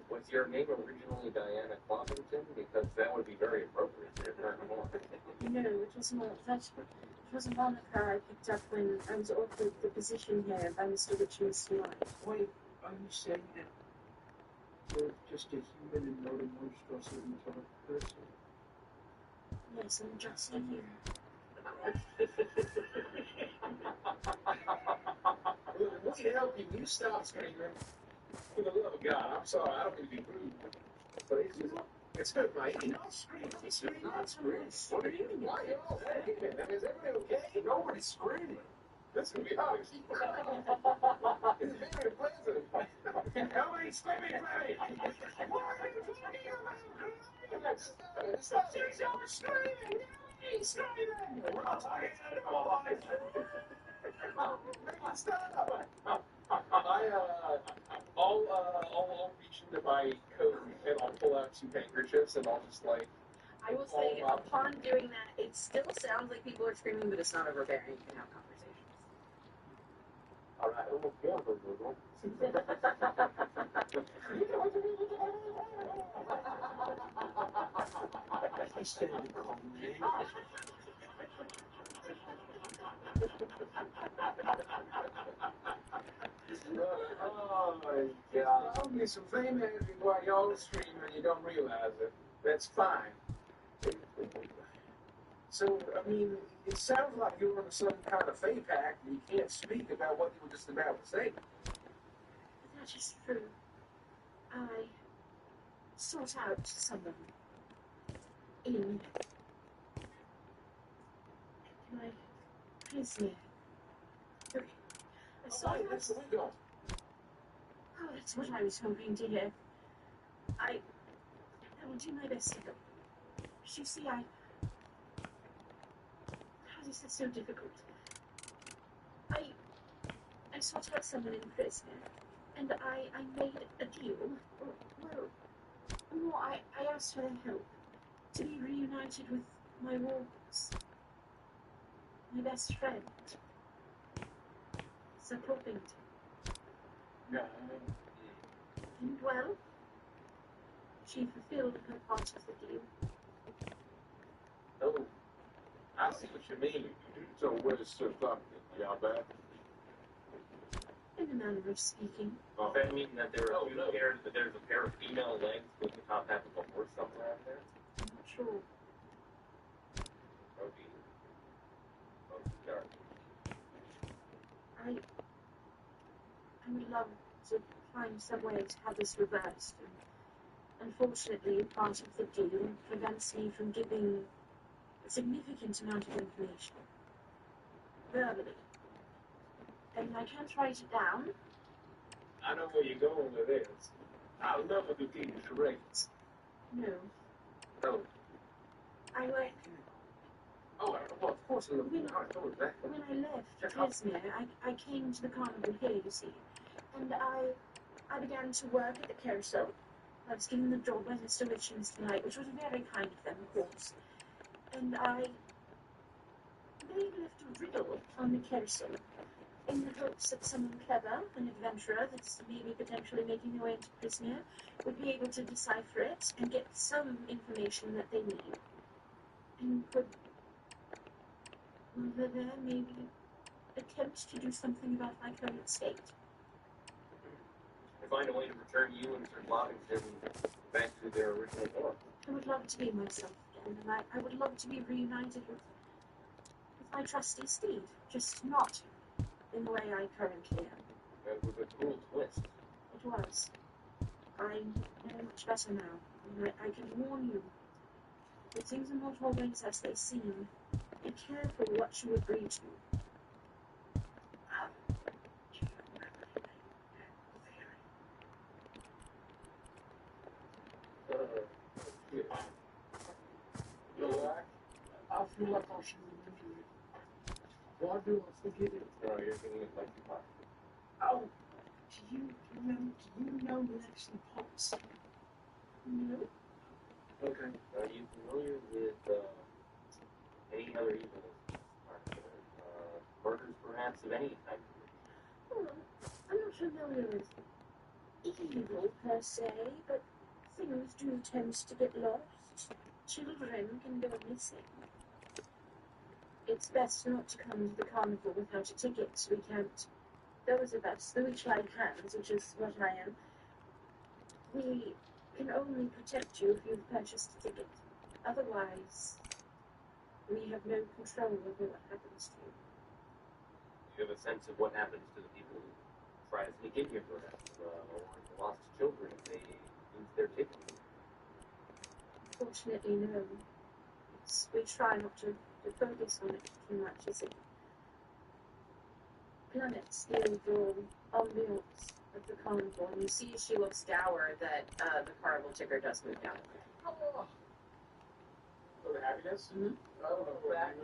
Was your name originally Diana Clompington? Because that would be very appropriate for your current form. No, it was not. It was a moniker I picked up when I was offered the position here by Mr. Richard's wife. Wait, are you saying that you're just a human and not a monstrosity type person? Yes, I'm just a human. Look, we help you. You stop screaming. For the love of God, I'm sorry. I don't mean to be rude. But it's hurt my ear. Not screaming. Not screaming. Why are you all screaming? I mean, is everybody okay? Nobody's screaming. This is going to be hard to keep It's very pleasant. Nobody screaming, Freddy. Why are you talking about screaming? Stop screaming. Screaming. We're not talking about animal life. Stop. I'll reach into my coat and I'll pull out 2 handkerchiefs and I'll just like. I will say, upon doing that, it still sounds like people are screaming, but it's not overbearing. You can have conversations. All right, almost I said to call me. Oh my God! Probably some fame energy while y'all are streaming and you don't realize it. That's fine. So, I mean, it sounds like you're on some kind of fey pact and you can't speak about what you were just about to say. That is true. I sought out someone in my prisoner. Okay. I sought out. That's the window. Oh, that's what I was hoping to hear. I will do my best to help. You see, how is this so difficult? I sought out someone in prison, and I made a deal. Well, I asked for their help to be reunited with my wolves. My best friend, Sir Poppington. Yeah. And well, she fulfilled her part of the deal. Oh, I see what you mean. So where's Sir Thumpton? Y'all back? In a manner of speaking. Does that mean that there's a pair of female legs with the top half of a horse somewhere out there? I'm not sure. That would be dark. I would love to find some way to have this reversed. And unfortunately, part of the deal prevents me from giving a significant amount of information verbally. And I can't write it down. I know where you're going with this. I love a good game of charades. No. Oh. I like. Oh, well, of course I love that. When I left Kesmere, I came to the carnival here, you see, and I began to work at the carousel. I was given the job by Mr. Rich and Mr. Knight, which was very kind of them, of course. And they left a riddle on the carousel in the hopes that someone clever, an adventurer that's maybe potentially making their way into Kesmere, would be able to decipher it and get some information that they need. And would over there maybe attempt to do something about my current state. To find a way to return you and Sir Loddington back to their original form. I would love to be myself again, and I would love to be reunited with my trusty steed, just not in the way I currently am. That was a cool twist. It was. I know much better now, and I can warn you that things are not always as they seem. Be careful what you agree to. I feel like I should remember it. Why do I forget it? No, you're thinking of like you Oh, do you know Lexley Potts? No? Okay. Are you familiar with any other evil murders, perhaps, of any type? Well, I'm not familiar with evil per se, but things do tend to get lost. Children can go missing. It's best not to come to the carnival without a ticket. We can't. Those of us, the witch-like hands, which is what I am, we can only protect you if you've purchased a ticket. Otherwise, we have no control over what happens to you. Do you have a sense of what happens to the people who try to sneak in here, perhaps, or the lost children if they lose their tickets? Fortunately, no. We try not to focus on it too much, as it plummets the overall ambiance of the carnival. And you see as she looks dour that the carnival ticker does move down. Oh. For the happiness? Mm-hmm. Oh, back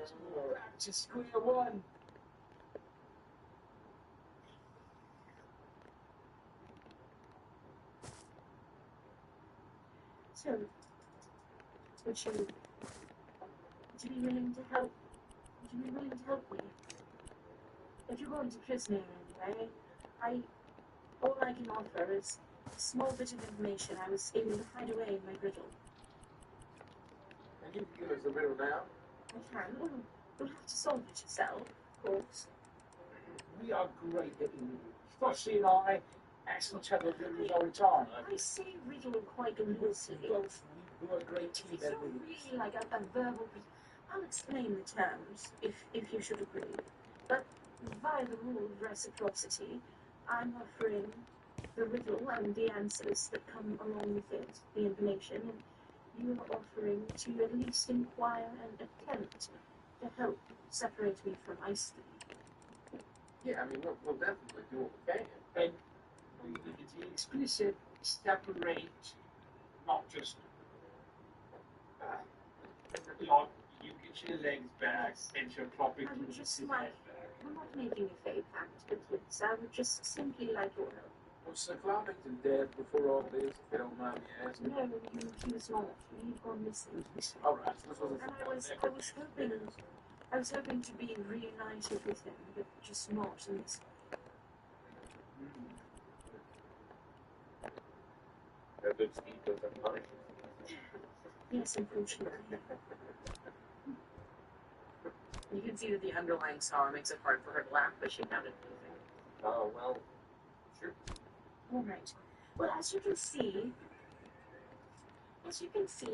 to square one. So, would you be willing to help? Would you be willing to help me? If you're going to prison anyway, all I can offer is a small bit of information I was able to hide away in my riddle. And you can give us the riddle now. I can. Well, you'll have to solve it yourself, of course. We are great at riddles. Fossey and I ask each other riddles all the time. I say riddle quite loosely. We're a great team It's at not riddles. really like a verbal. I'll explain the terms if you should agree. But via the rule of reciprocity, I'm offering the riddle and the answers that come along with it, the information, and you are offering to at least inquire and attempt to help separate me from Ice. Yeah, I mean, we'll definitely do what we can. And we need to be explicit, separate, not just like you get your legs back and she'll probably I would get just his like, head back. I'm not making a fake pact, but yes, I would just simply like your help. Was Sir Clavington dead before all this, if you don't mind me asking? No, he was not. He'd gone missing. All right, this was And I was hoping to be reunited with him, but just not in this way. A good speed doesn't punish. Yes, unfortunately. You can see that the underlying sorrow makes it hard for her to laugh, but she found it amusing. Oh, well, sure. All right. Well, as you can see,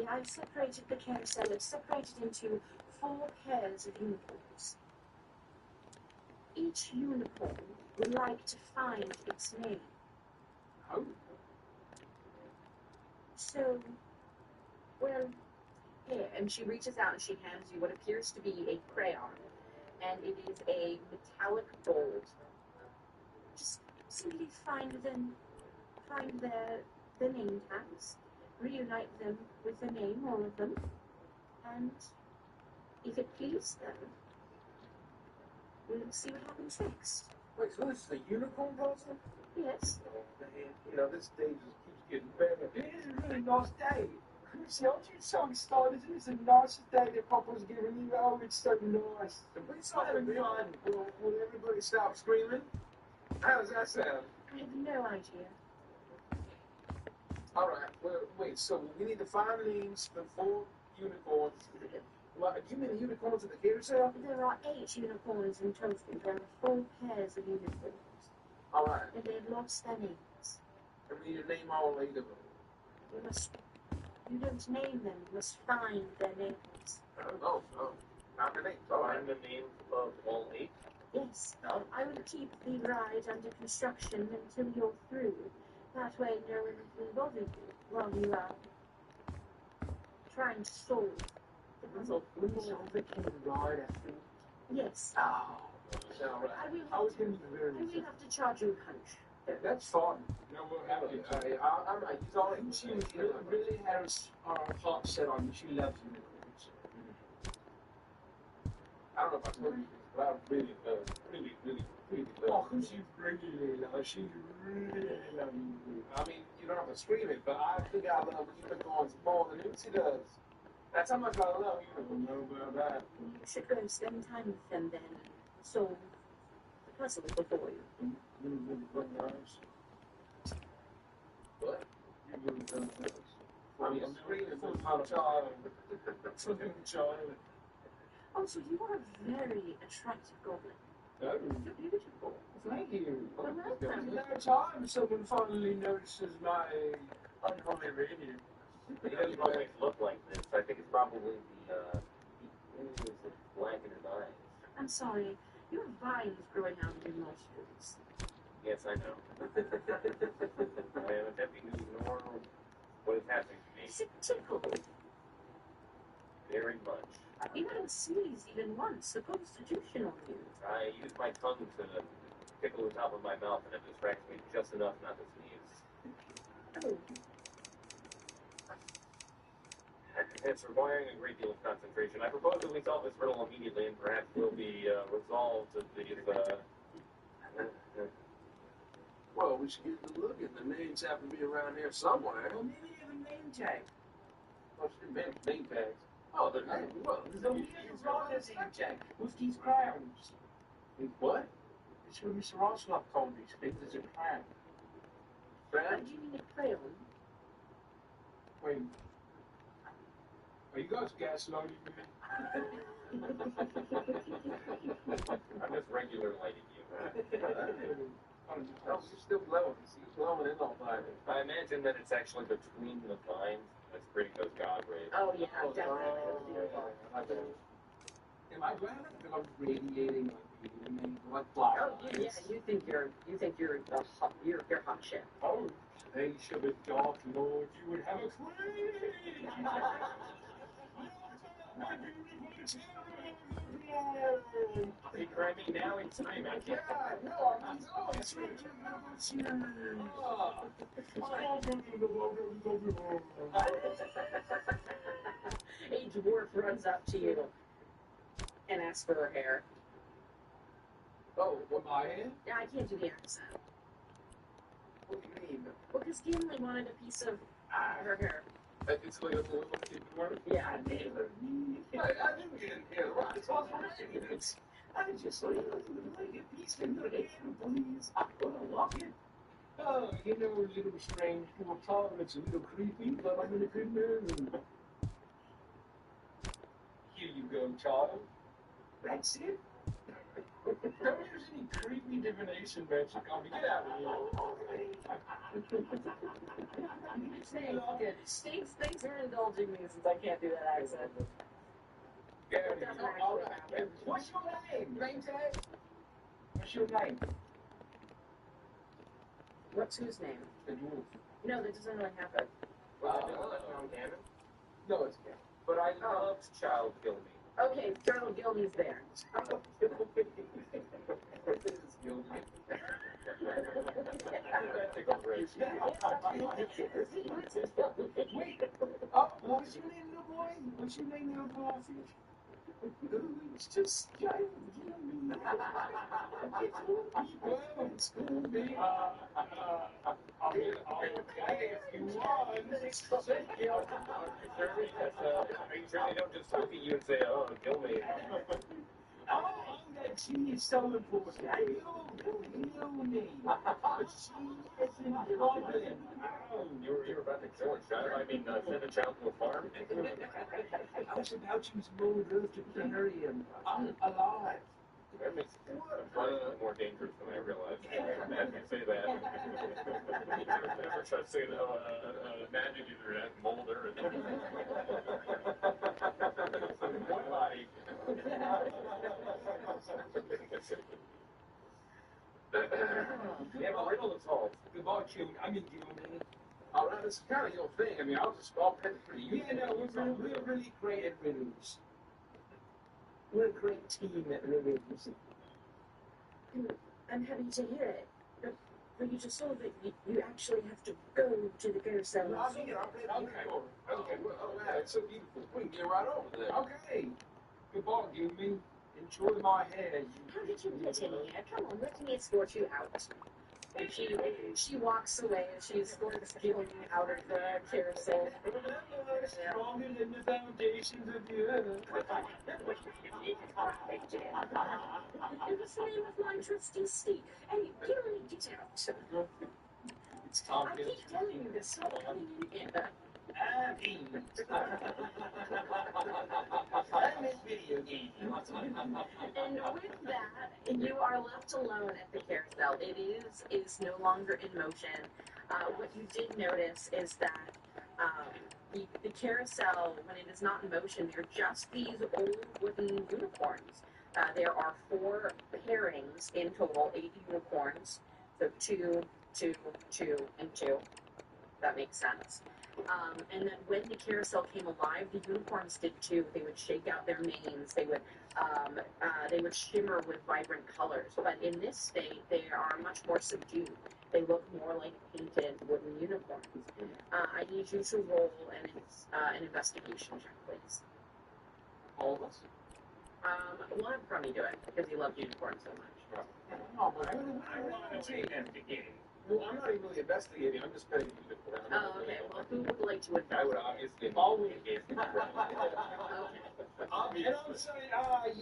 I've separated the carousel. It's separated into 4 pairs of unicorns. Each unicorn would like to find its name. Oh. So, well, Here, and she reaches out and she hands you what appears to be a crayon, and it is a metallic gold. just simply find their name tags, reunite them with the name, all of them, and if it pleases them, we'll see what happens next. Wait, so this is a unicorn puzzle? Yes. Man, you know, this day just keeps getting better. It is a really nice day. See, aren't you so excited? It's the nicest day that Papa's given you. Oh, it's so nice. If we start having fun, will everybody stop screaming? How does that sound? I have no idea. All right, well, wait, so we need to find names for 4 unicorns. Well, you mean the unicorns in the carousel? There are 8 unicorns in total. There are 4 pairs of unicorns. All right, And they have lost their names. and we need to name all 8 of them. You don't name them, you must find their names. Oh, not the names. All right. Find the names of all 8. Yes, I will keep the ride under construction until you're through. That way no one can bother you while you are trying to solve the puzzle. We can ride after. Yes. Oh, All right. I was going to be very I will have to charge you a punch. That's fine. No, we'll have it. He's all And she really has our heart set on you. She loves unicorns. I don't know if I told you this, but I really love Oh, love because you really love her. She really loves you. I mean, you don't have to scream it, but I think I love unicorns more than Lucy does. That's how much I love I unicorns. don't know about that. You should go spend time with them then and solve the puzzle before you. You really look nice. What? You really look nice. I mean, I'm screaming for for the child. For the child. Also, you are a very attractive goblin. Oh, You're beautiful. thank you. Well, welcome. It's about time someone finally notices my unholy radio. He doesn't always look like this. I think it's probably the black in his eyes. I'm sorry, your vine is growing out of your nostrils. Yes, I know. I am attempting to ignore what is happening to me Is it tickled? very much. You haven't sneezed even once. The Constitution on you. I use my tongue to tickle the top of my mouth, and it distracts me just enough not to sneeze. Oh, It's requiring a great deal of concentration. I propose that we solve this riddle immediately, and perhaps we'll be resolved to these. Well, we should get a look, and the names have to be around here somewhere. Well, maybe have a name tag. Oh, she meant name tags. Oh, the well, So what's wrong with this name tag? What's these crowns? What? It's what Mr. Rosloff called these things. It's a crown. What do you mean a crayon? Wait. Are you guys gaslighting me? I'm just regular lighting you. Oh, you're still glowing. See, glowing in all night. I imagine that it's actually between the vines that's creating those god rays. Oh yeah, Oh, definitely. I do. Am I glad that I'm radiating like black Oh yeah, lights? you think you're you're hot shit. Oh, they should have dark Lord, you would have a crazy. My beautiful children. He cried me now and scream at you. Yeah, no, it's A dwarf runs up to you and asks for her hair. Oh, what, my hand? Yeah, I can't do the accent. What do you mean? Well, because Gimli wanted a piece of her hair. It's like a little kid word? Yeah. I didn't get in here. Right, it's all right. I just like a piece of your hand, please. I'm gonna lock it. Oh, you know, a little strange little tongue. It's a little creepy, but I'm in a good mood. Here you go, child. That's it. Don't use any creepy divination magic on me. Get out of here. Thanks for indulging me since I can't do that accent. Get out of here. All right. What's your name? Name tag? What's your name? What's whose name? The dwarf. No, that doesn't really happen. No, it's Cam. But I loved Child Kill Me. Okay, Colonel Gilney's there. Take a break. Wait. Oh, what's your name, little boy? What's your name, little boy? It's just Child Gilney. Well, it's cool, man. I'll okay if you want. Are you sure they don't just look at you and say, oh, kill me? Oh, that she is so important. I know me. She is important. You were about to kill a child? I mean, send a child to a farm? I was about to use moon earth to bury him alive. That makes more dangerous than I realized. As you say that. Never try to say magic either at Mulder and one body. Yeah, but riddle is solved. Goodbye, June. I mean, June. All right, it's kind of your thing. I mean, I'll just call Pet for you. Yeah, no, we're really great at riddles. We're a great team at riddles. I'm happy to hear it. But you just saw that you actually have to go to the carousel. Okay. Well, oh, wow, it's so beautiful. We can get right over there. Okay. Goodbye, Jimmy. Enjoy my hair. How did you get in here? Come on, let me escort you out. And she walks away and she escorts Gilney out of the carousel. Stronger than the foundations of the earth. It was the name of my trusty steed. Hey, Gilney, get out. It's Tom I keep telling you this, stop coming in here. I'm in video games. And with that, you are left alone at the carousel. It is no longer in motion. What you did notice is that the carousel, when it is not in motion, they're just these old wooden unicorns. There are 4 pairings in total, 8 unicorns. So 2, 2, 2, and 2. That makes sense. And then when the carousel came alive, the unicorns did too. They would shake out their manes. They would shimmer with vibrant colors. But in this state, they are much more subdued. They look more like painted wooden unicorns. I need you to roll an investigation check, please. All of us? One from you do it because you love unicorns so much. Oh, but I want to investigate. Well, I'm not even really investigating. I'm just petting you. Oh, okay. Well, who would like to I would investigate? obviously Always. investigate. Okay. And I'm sorry,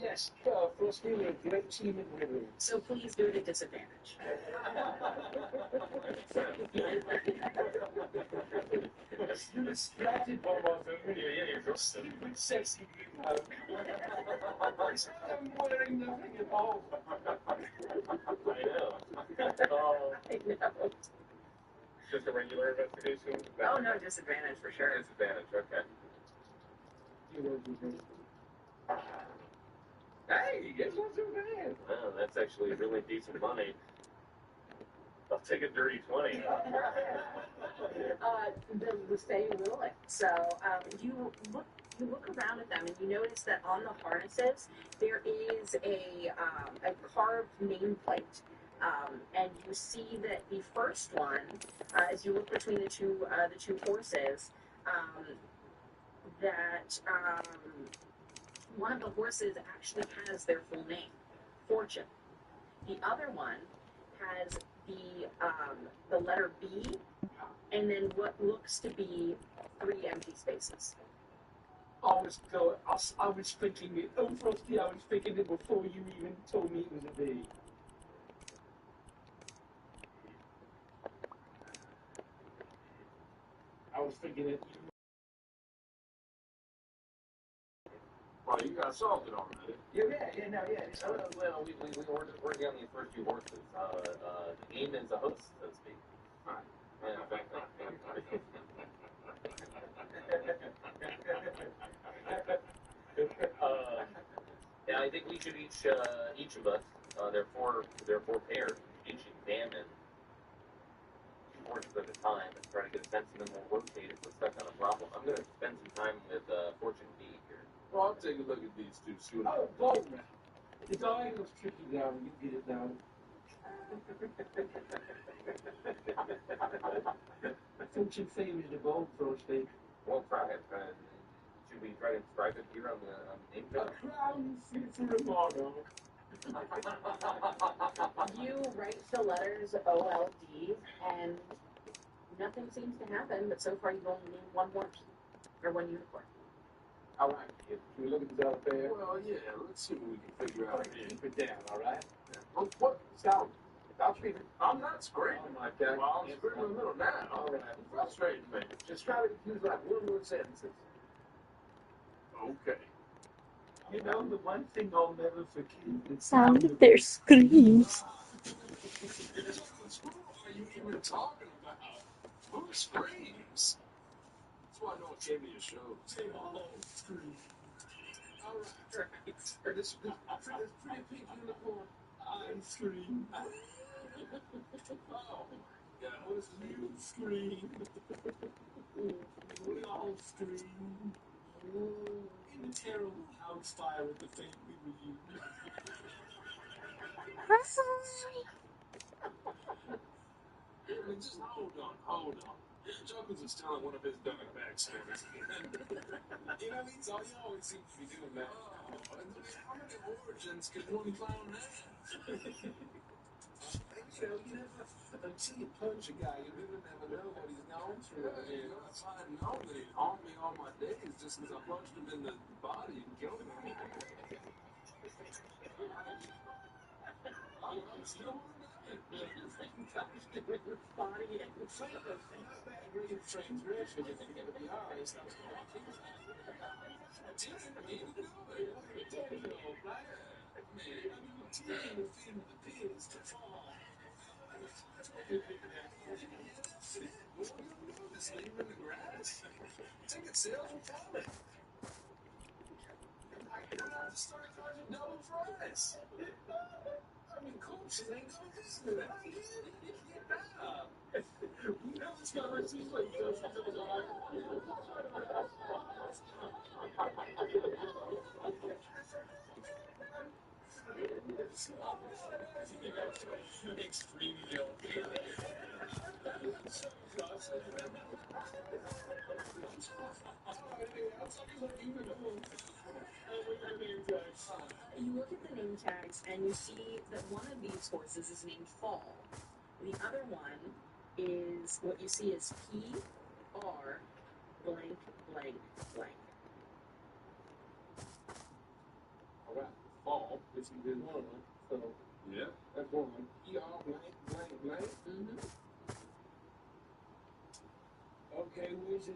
yes, Frosty, a great team in winning. So please do it at disadvantage. You're distracted by my familiar. Yeah, you're Stupid, sexy bloke. I'm wearing nothing at all. I know. I know. Just a regular investigation? Oh, no, disadvantage for sure. Disadvantage, okay. Hey, it's not so bad. Well, that's actually really decent money. I'll take a dirty 20. The Fae will it. So you look around at them and you notice that on the harnesses there is a carved nameplate. And you see that the first one, as you look between the two horses, that one of the horses actually has their full name, Fortune. The other one has the letter B, and then what looks to be 3 empty spaces. I was thinking it. Oh, Frosty, I was thinking it before you even told me it was a bee. I was thinking it. Well, you got salted already. Yeah. Well, we were just working on these first 2 horses. The game is a host, so to speak. Right. Yeah, I think we should each of us, there are four pairs, each examine 2 horses at a time and try to get a sense, and then we'll rotate if we're stuck on a problem. I'm going to spend some time with Fortune B here. Well, I'll take a look at these 2 soon. Oh, bold man. The diagonal's tricky down. You get it down. Fortune favors the bold, Frosty. We'll try it. Should we try to inscribe it here on the name A tag? crown fit for a monarch. You write the letters OLD, and nothing seems to happen, but so far you've only named 1 horse, or 1 unicorn. All right. Can we look at this out there? Well, yeah, let's see what we can figure out here. Keep it down, all right? What? Stop screaming. I'm not screaming. Oh, my God. Well, I'm screaming in the middle now. All right. You're frustrating me. Just try to use like 1-word sentences. Okay. You know, the one thing I'll never forgive is Sound of their screams. Who are you even talking about? Who screams? That's why I don't give me a show. They all scream. All right. This pretty pink unicorn. I scream. Oh, yeah. What is you scream? We all scream. In the terrible house fire at the family reunion. I mean, just hold on. Juggins is telling one of his dog-back stories again. You know, he always seems to be doing that. Oh, I mean, how many origins can one clown have? You never, until you punch a guy, you really never know what he's gone through. Yeah, if I had known that he'd haunt me all my days just because I punched him in the body and killed him. I'm still on that. Body and It's not that great of transgression, if you're going to be honest. I was going to keep that. I didn't mean to do it. I mean, the team will feed the pigs to fall. That's what we did there. That's it. What are we going to do? Just leave him in the grass? Ticket sales will follow. I could have to start charging double price. I mean, coaches ain't going to listen to that. I get it. Yeah. Now it's got to see what he does. Extremely you look at the name tags and you see that one of these horses is named Fall. The other one is what you see is PR blank blank blank. Alright, fall, this is one. So, Yeah. that's one. PR blank, blank, blank. Mm-hmm. Okay, where's the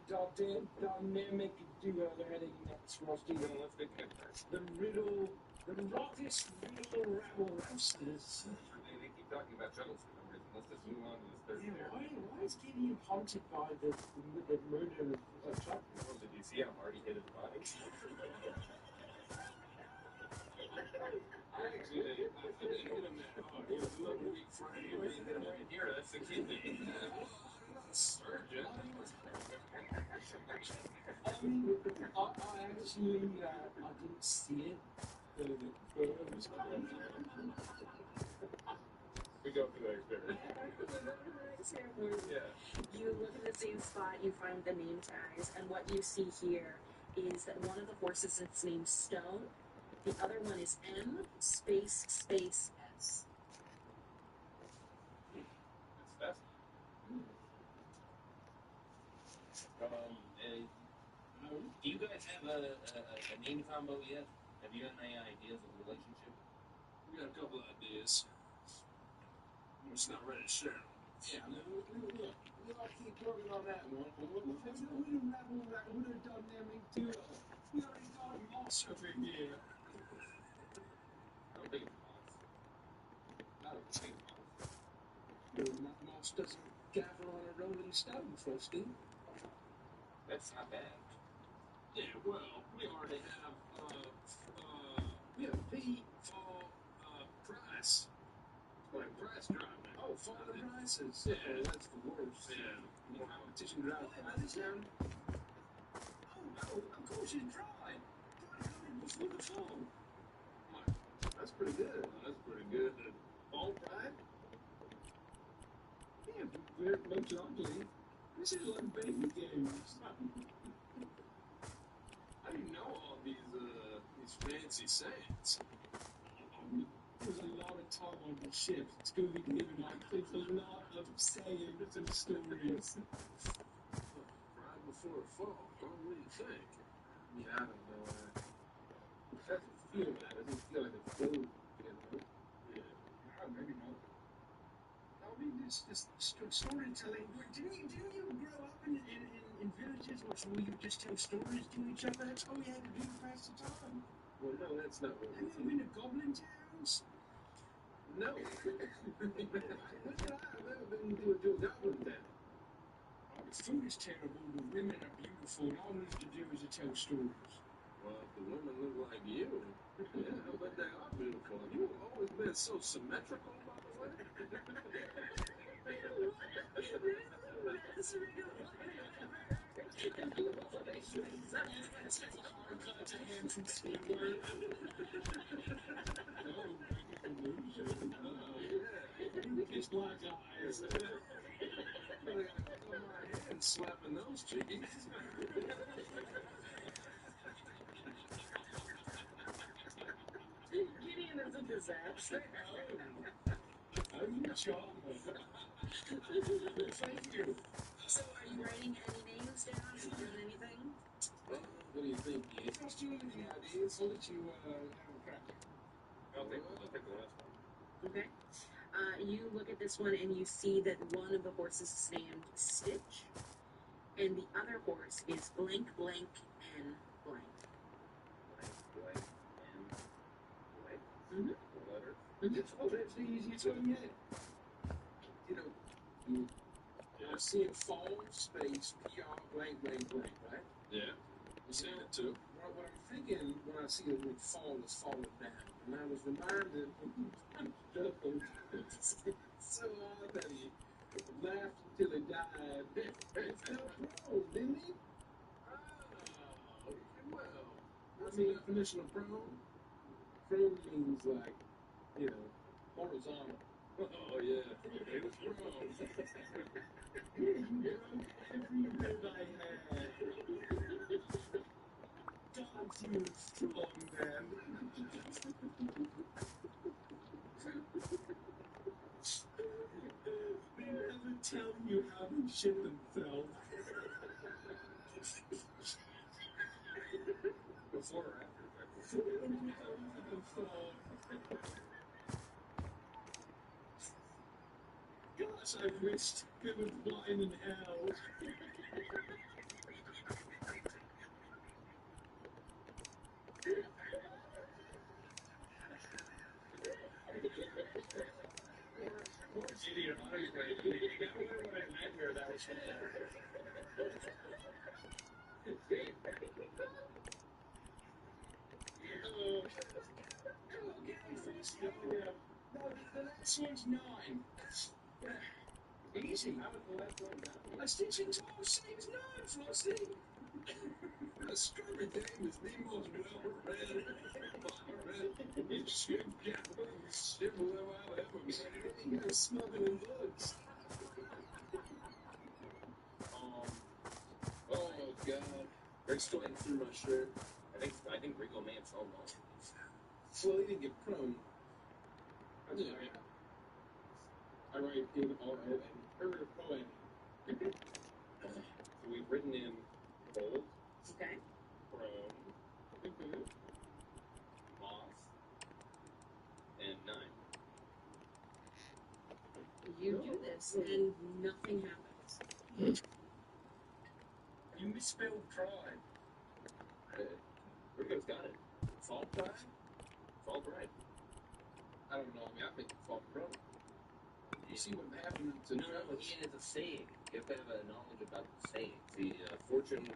dynamic duo heading next, Frosty? The riddle, the roughest riddle rabble rousters. They keep talking about shuttle for some reason. Let's just move on to this third Yeah, pair. why is Gideon haunted by the murder of Chuck? Well, did you see how hard he hit his body? Actually, I didn't hit him that hard. He was a little weak frame. You hit him right here. That's the kidney. Well, I'm not a surgeon. I mean, I actually, I didn't see it. The bird was coming. We go through that experience. Yeah. You look in the same spot, you find the name tags, and what you see here is that one of the horses is named Stone, the other one is M space space S. That's do you guys have a name combo yet? Have you got any ideas of the relationship? We got a couple ideas. I'm just not ready to share them. Yeah, look, we'll keep working on that one. We're a dynamic duo. We already got Moss over here. I don't think it's Moss. I don't think Moss doesn't gather on a rolling stone, Frosty. That's not bad. Yeah, well, we already have, we have P for, price. Like price driving. Oh, for the prices. Yeah. Oh, that's the worst. Yeah. The competition drive prices down. Oh, of course you tried. Before the fall. That's pretty good. That's pretty good. All right. Yeah, but very much ugly. This is like baby games. I didn't know all these fancy sayings. There's a lot of time on the ship. Scooby-Doo and I think a lot of sayings and stories. Pride before a fall. Huh? What do you think? Yeah, I don't know. It doesn't feel bad. It doesn't feel like it's food, you know? Yeah. Maybe not. I mean, this storytelling. Didn't you grow up in villages where you just tell stories to each other? That's all you had to do to pass the time. Well, no, that's not what Have you ever been to goblin towns? No. When did I have ever been to a goblin town? Oh, the food is terrible, the women are beautiful, and all there's to do is to tell stories. Well, if the women look like you, yeah, I bet they are beautiful. You've always been so symmetrical, by the way. You kiss black eyes. I got my hand slapping those chickies. Gideon is a disaster. Oh, you charmer. Thank you. So, are you writing any names down? Have you done anything? What do you think, Ian? Trust you any ideas, I'll let you have a crack. I'll take the last one. Okay. You look at this one and you see that one of the horses is named Stitch, and the other horse is blank blank and blank. Blank, and blank. Mm-hmm. The letters. Oh, that's the easiest one yet. You know, I see it fall space PR blank blank blank, right? Yeah, you seen it too. What I'm thinking when I see the word fall is falling down, and I was reminded so odd that he laughed until he died. It's no pro, didn't he? Oh, well. What's the definition of prone? Prone means like, you know, horizontal. Oh, yeah. It was wrong. You broke every rib I had. Dogs, you strong man. They never tell you Probably shouldn't have fell. Before or after breakfast? Gosh, I wished it was blind in hell. Poor idiot, honestly. That would have been a nightmare that was from there. Okay, first go. No, the next one's 9. Easy. How was the last one done? A stitch in time saves 9, Frosty. A strawberry day with the most well-read, you should get the simple I've ever made. You're smuggling books. Oh, God. Greg's still ain't through my shirt. I think Rico may have fallen off. Well, he didn't get prone. Yeah. I write in R-O-N. O-N. So we've written in bold, Okay. prone, off, and 9. You do this, and nothing happens. You misspelled pride. Rico's got it. Fall pride? Fall right. I don't know. I mean, I think fall prone. You see what happened to No, he has a saying. You have to have a knowledge about the saying. See, fortune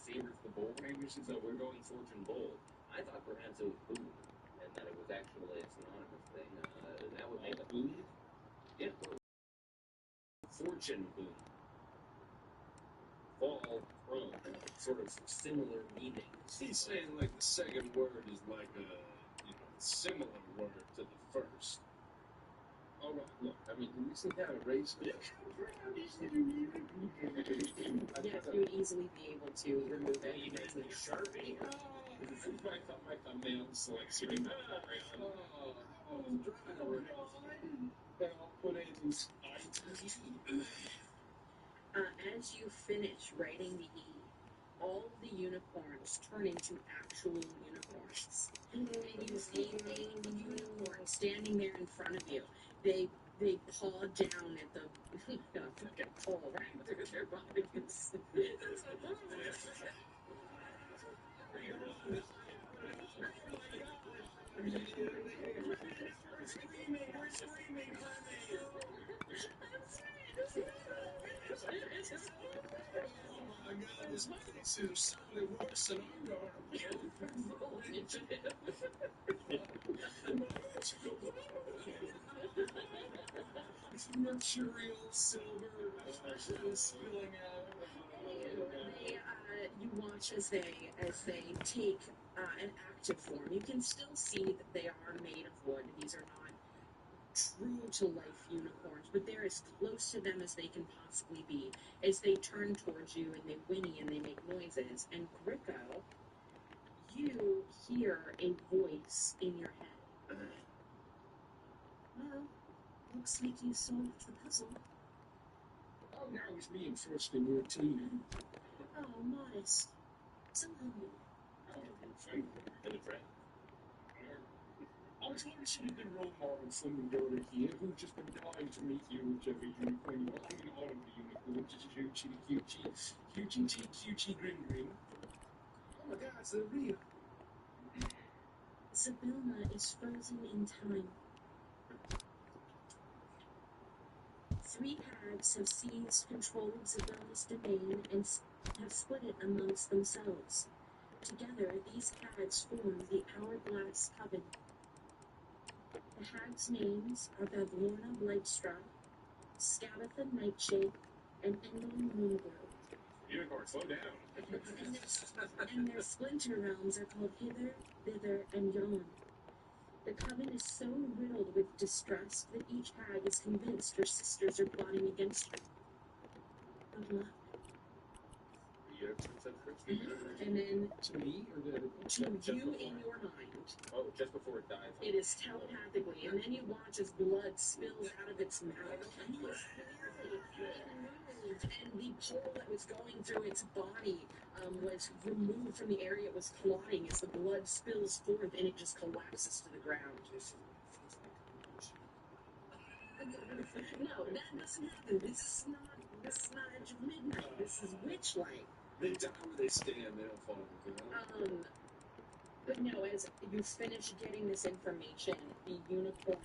favors the bold. So we're going fortune bold. I thought perhaps it was boom, and that it was actually a synonymous thing. That would make a boom. Yeah. Fortune boom. Fall prone. Sort of similar meanings. He's saying like the second word is like a similar word to the first. All right, look. I mean, can we sit down and race? Yes, you would easily be able to remove it. Even the Sharpie. My thumbnails like sitting on the ground. Oh, dry already. Then I'll put it in As you finish writing the E, all the unicorns turn into actual unicorns. And you see named unicorns standing there in front of you. They paw down at the fucking paw right through their bodies. my God, this place is certainly worse than our garden. Roll initiative. Mercurial silver spilling out. You watch as they take an active form. You can still see that they are made of wood. These are not true to life unicorns, but they're as close to them as they can possibly be. As they turn towards you and they whinny and they make noises, and Gricko, you hear a voice in your head. Well, looks like you solved the puzzle. Oh, now he's reinforcing your team. Oh, modest. So humble. And the friend. I was wondering if you'd been role model for my daughter here, who's just been dying to meet you, whichever unicorn you are. I mean, all of the unicorns, just Hughie, Grim Grim. Oh my God, it's real. Sibilna is frozen in time. 3 hags have seized control of Sibilna's domain and have split it amongst themselves. Together, these hags form the Hourglass Coven. The hags' names are Bavlorna Blightstruck, Scabatha Nightshade, and Endon Moongrove. Unicorn, slow down. And their splinter realms are called Hither, Thither, and Yon. The coven is so riddled with distrust that each hag is convinced her sisters are plotting against her. Good luck. the extrasensory? And then To me, or to to you in your mind, Oh, just before it dies. it is telepathically, and then you watch as blood spills out of its mouth. It moved, and the pole that was going through its body was removed from the area it was clawing as the blood spills forth, and it just collapses to the ground. No, that doesn't happen. This is not Edge of Midnight. This is Witchlight. They die where they stand, they don't fall on the ground. But no, as you finish getting this information, the unicorns,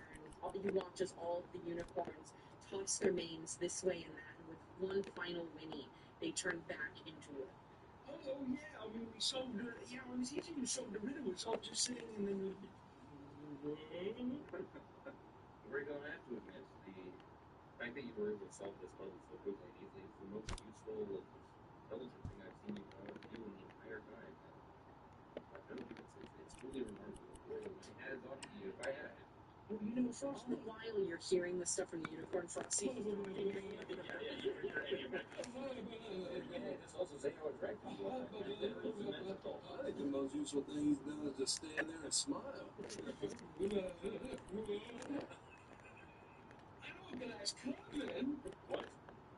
you watch as all of the unicorns toss their manes this way and that, and with one final whinny, they turn back into wood. Oh, yeah, I mean, we solved it. You know, it was easy to solve the riddle. It's all just sitting and then we... We're going to have to admit, the fact that you were able to solve this puzzle so quickly and easily is the most useful and intelligent thing I've seen you do in the entire time. I don't know, it's truly remarkable. My hat is off to you. If I had Well, you know, for all the while you're hearing the stuff from the unicorn Frosty. Let's also say how attractive you are. I think the most useful thing he's done is just stand there and smile. I know a guy's coming. What?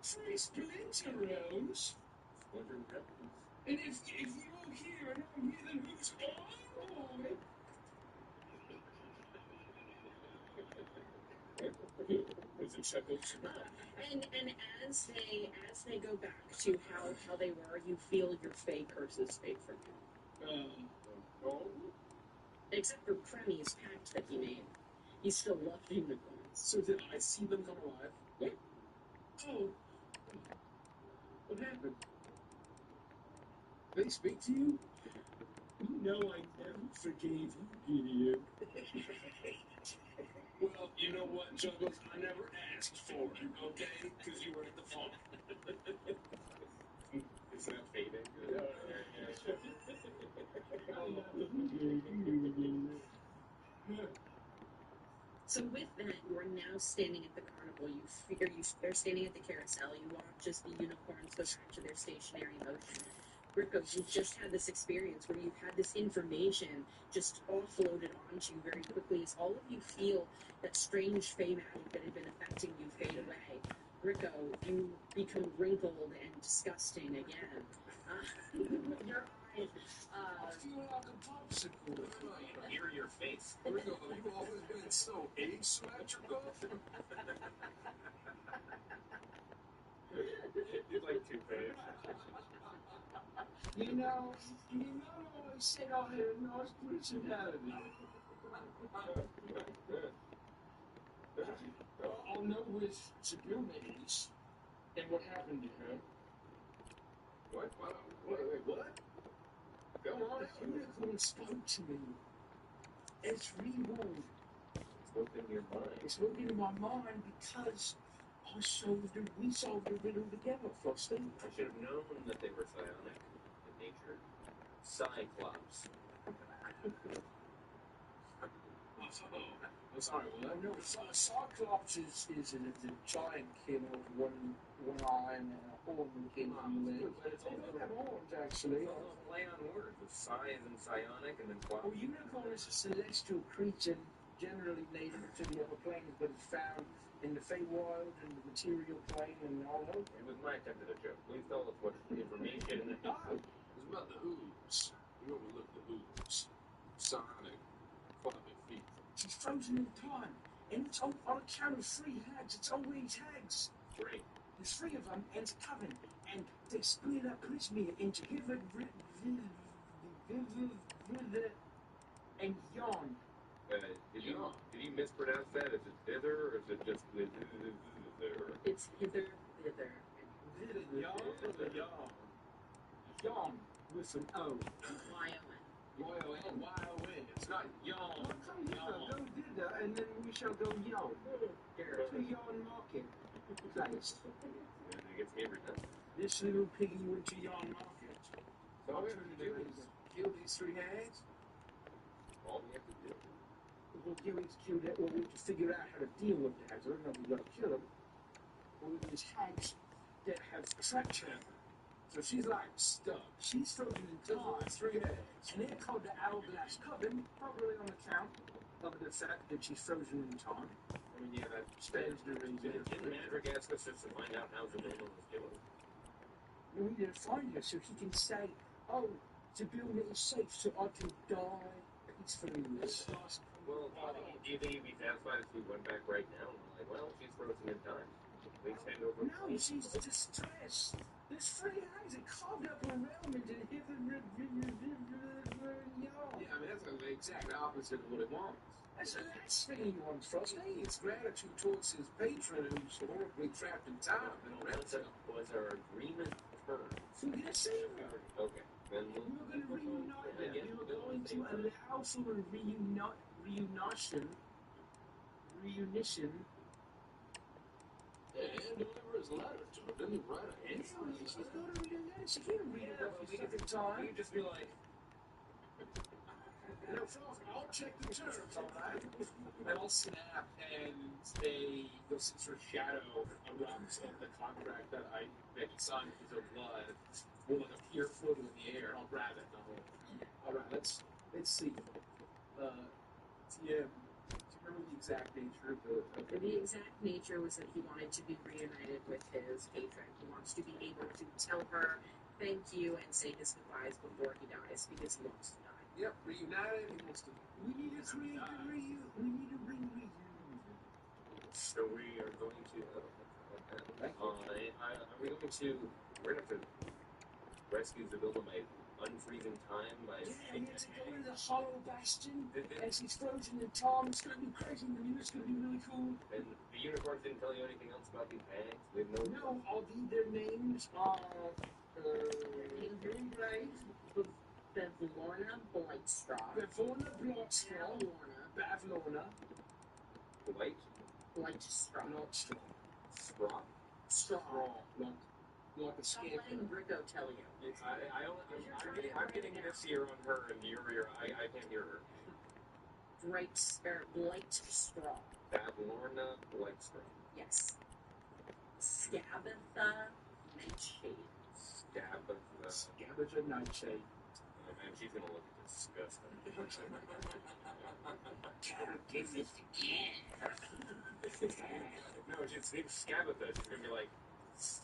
Three splinter rounds. Splinter Rebels. And if you're here and I'm here, then who's on, boy? Is it Chuckles? And as they go back to how they were, you feel your fey curses fade from you. Oh. Except for Premi's pact that he made. He still loved unicorns. So did I see them come alive? Yeah. Oh. What happened? They speak to you? You know I never forgave you, idiot. Well, you know what, Juggles? I never asked for it, okay? Because you were at the farm. Is that fading? So with that, you are now standing at the carnival. They're standing at the carousel. You watch as the unicorns go back to their stationary motion. Rico, you've just had this experience where you've had this information just offloaded onto you very quickly as all of you feel that strange fey magic that had been affecting you fade away. Rico, you become wrinkled and disgusting again. Your eyes, I feel like a popsicle. Near your face. Rico, you've always been so asymmetrical. It's like two-faced. You know, I said I had a nice personality. I'll know with Sigourney's and what happened to her. What? Wow. Wait, what? Come on. The unicorn spoke to me. It's reborn. Spoke in your mind. It spoke into my mind because we solved the riddle together, Frosty. I should have known that they were psionic in nature. Cyclops. I'm sorry, what? No, Cyclops is a giant kid with one eye and a horn kid on the leg. But it's They don't have horns, actually. It's all a play on words with psi and psionic and then clock. Well, unicorn is a celestial creature generally native to the upper planes, but it's found in the Feywild and the material plane and all over. It was my attempt at a joke. Please tell us what information. It's about the hooves. You overlooked the hooves. Sonic. Climate feet. She's frozen in time, and it's on account of three hags. It's always hags. Three. There's three of them, and it's a coven, and they split up Prismia into Hiver, and Yawn. Did you mispronounce that? Is it thither or is it just thither? It's hither. Yawn with an O. Y-O-N. Y-O-N. It's not yawn. Go thither, and then we shall go yawn. To Yawn Market place. It gets me every time. This little piggy went to Yawn Market. So all we have to do is kill these three hags. All we have to do. We'll kill that. Well, we have to figure out how to deal with the hags. I don't know if we've got to kill them. Or there's hags that have tracked her So she's like stuck. She's frozen in time. 3 days. And they're called the Hourglass Coven, probably on account of the fact that she's frozen in time. I mean, yeah, that Stands to reason. didn't Madrick ask us just to find out how Zabilla was doing? We need to find her so he can say, oh, Zabilla is safe so I can die peacefully. Well, do you think he'd be satisfied if we went back right now and we're like, well, she's frozen in time? Please hand over. No, she's distressed. There's 3 eyes that carved up her realm into heaven. Yeah, I mean, that's the exact opposite of what it wants. That's the last thing he wants, Frosty. It's gratitude towards his patron who's horribly trapped in time and Was our agreement term? So we're gonna save her. Okay. Then We were gonna reunite them. We were going to allow for a reunition. Yeah, and deliver his letter to her. Didn't he write a hand? She's got to read a letter. She can't read it off a different time. You'd just be like, No, I'll check the terms, all right? And I'll snap, and you'll see sort of shadow erupts of the contract that he signed with his own blood will like appear floating in the air, and I'll grab it. And all right, let's see. TM, do you remember the exact nature of The exact nature was that he wanted to be reunited with his patron. He wants to be able to tell her thank you and say his goodbyes before he dies because he wants to die. Yep, reunited. He wants to. We need to create the reunion. We need to bring reunion. so we are going to. Are we going to? We're going to have to rescue Zabilla by unfreezing time by. Yeah, we have to go into the Hollow Bastion, and she's frozen in time. It's going to be crazy. The music's going to be really cool. And the unicorns didn't tell you anything else about these bags? We have No, I'll need their names. Moongrave, Bevlorna Blightstraw. Bevlorna Blightstraw, Bavlorna Blightstraw. Blightstraw. Straw. Straw. Like a Stop scarecrow. letting Rico tell you. I'm getting this ear on her and your ear. I can't hear her. Blightstraw. Bavlorna Blightstraw. Yes. Scabatha Nightshade. Scavenger Nightshade. Oh man, she's gonna look disgusting. Give it No, she's Scabatha. She's gonna be like. Yes.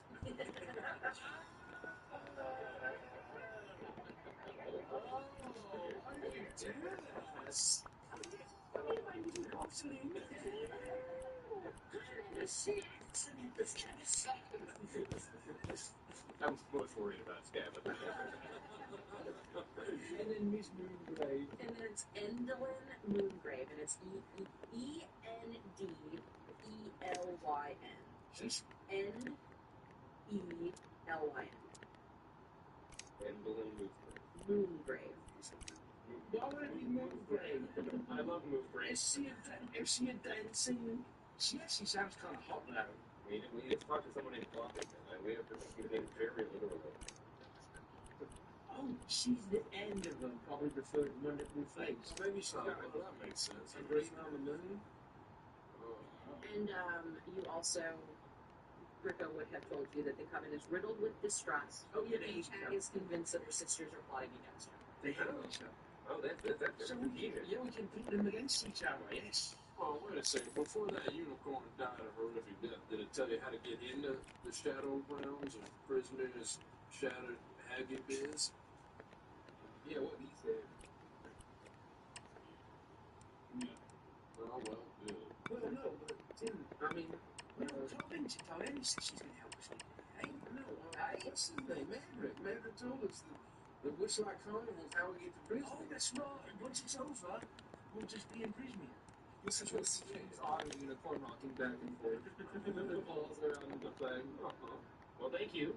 I'm most worried about Scabatha. And then Miss Moongrave. And then it's Endlyn Moongrave, and it's Endelyn. She's Nelyn. Endlyn Moongrave. why would it be Moongrave? I love Moongrave. Is she a dancing? She actually sounds kind of hot now. We need to talk to someone named Clopping. We have to take his name very literally. Oh, she's the end of them, probably the third wonderful face. Maybe she got well, that makes sense. And Green on the Moon. And you also, Rico would have told you that the Coven is riddled with distrust. Oh, yeah, Each is convinced that her sisters are plotting against her. They hate each other. Oh, that's So we can pit them against each other, yes. Oh, wait a second. Before that unicorn died a horrific death, did it tell you how to get into the Shadow Realms of Prisoner's Shattered Hagibis? Yeah, what he said. Oh, well, good. Well, no, but Tim, I mean, tell Lynn she's going to help us. Hey, no, What's his name? Maverick. Maverick told us that Wishlock Carnival is how we get to prison. oh, that's right. Once it's over, we'll just be in prison. This is what's on the unicorn rocking back and forth. The balls around the thing. Well, thank you,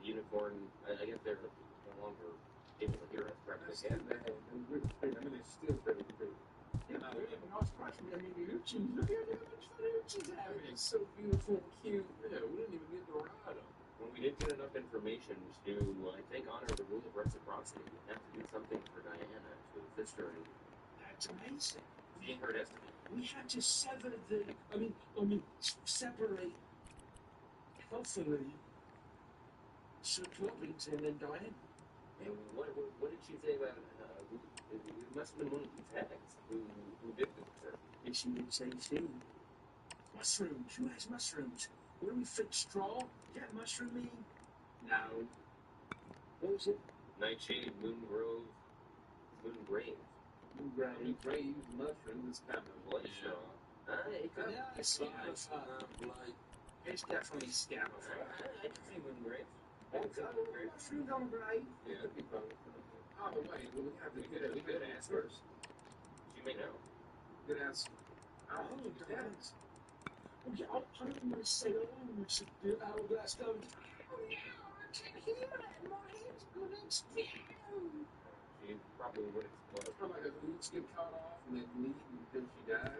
Unicorn. I guess they're no longer able to hear us correctly. Yeah, I mean, it's still very big. Nice question. I mean, the urchins. Look at how much fun urchins have. It's so beautiful and cute. Yeah, we didn't even get to ride them. When we didn't get enough information to, I think, honor the rule of reciprocity, we have to do something for Diana to assist her in That's amazing. seeing her destiny. We had to sever separate, hopefully, Sir Cloppington and Diane. And what did she say about it must have been one of the tags who did this to her? And she did say too. Mushrooms. Who has mushrooms? Where we fix straw? Is that mushroomy? No. What was it? Nightshade, Moongrove, Moongrave. Moongrave, mushroom, this kind of Blood yeah. straw. It could Yeah, be Scarified. blood. It's definitely scarified. I can see Moongrave. Mushrooms on grave. Yeah, it'd be fun. Oh, but wait, we have to get a good answer first. You may know. Good answer. Oh, Diane's. Oh, yeah, I don't want to say it's a bit hourglass going. Oh, no, I can't hear it. My head's going to explode. She probably would explode. How like her roots get cut off and then bleed until she dies?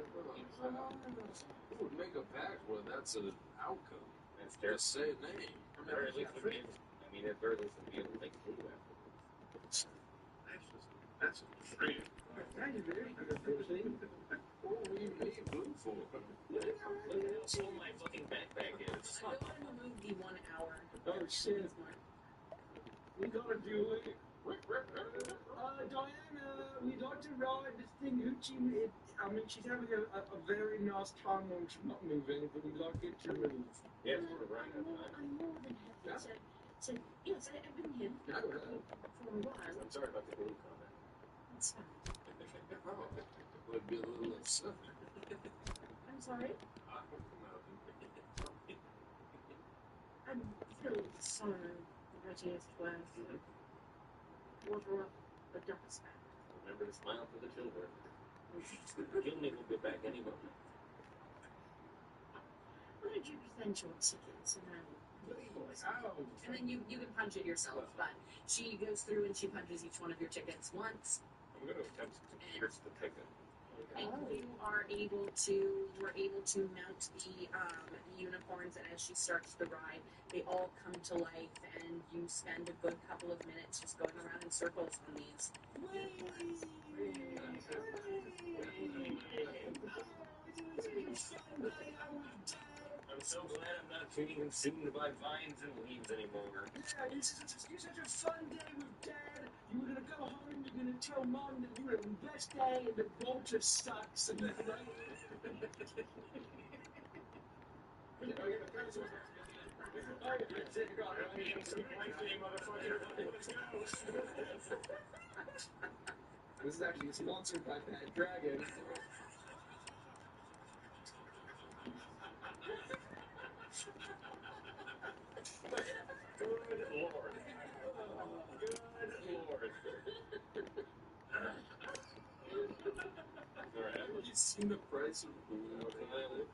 Who would make a pact where that's an outcome? That's terrible. Just say a name. I Or at mean, least would be able, I mean, at very least would be able to make food afterwards. that's a friend. Thank you, very What do you need blue for? Look at how small my fucking backpack is. I want to remove the 1 hour. Oh, shit. We gotta do it. Diana, we'd like to ride the thing Hoochie with. I mean, she's having a very nice time when she's not moving, but we'd like it to move. Yes, we're running out of time. I'm more than happy to yes, I've been here No, for a while. I'm sorry about the glue comment. That's fine. Oh, would be a little upset. I'm sorry. I'm filled with sorrow, the readiest word. Water up the duck's back. Remember to smile for the children. Kinley will be back any moment. Why don't you present your tickets around? Oh, And then you can punch it yourself, but she goes through and she punches each one of your tickets once. I'm going to attempt to pierce the ticket. And you are able to mount the unicorns, and as she starts the ride, they all come to life, and you spend a good couple of minutes just going around in circles on these. I'm so glad I'm not being consumed by vines and leaves anymore. Yeah, it's such a fun day with Dad. You were gonna go home and you're gonna tell Mom that you were having the best day and that Walter sucks and that, right? This is actually sponsored by Pat Dragon. Good Lord. Good Lord. Alright, Have you seen the price of food? I'll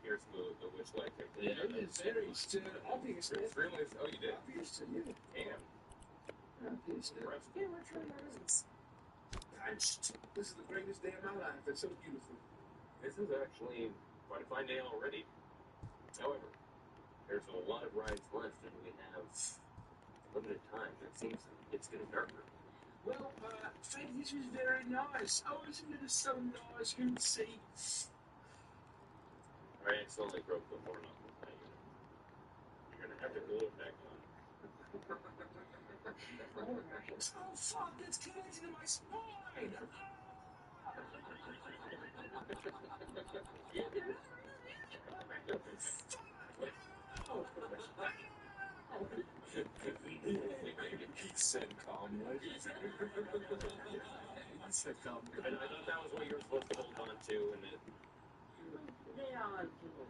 pierce the witchlight ticket. Yeah, it's very still obvious. Really? Oh, you did? Obvious to you. Damn. Obvious to Impressive. Yeah, which one is? punched. This is the greatest day of my life. It's so beautiful. This is actually quite a fine day already. However, there's a lot of rides left, and we have limited time. It seems it's getting darker. Well, Fred, this was very nice. Oh, isn't it so nice? Who'd see? I accidentally broke the horn off of that unit. You're gonna have to glue it back on. Oh, fuck, it's connected to my spine! He said calmly. He said calmly. I thought that was what you were supposed to hold on to, and it. They are blue.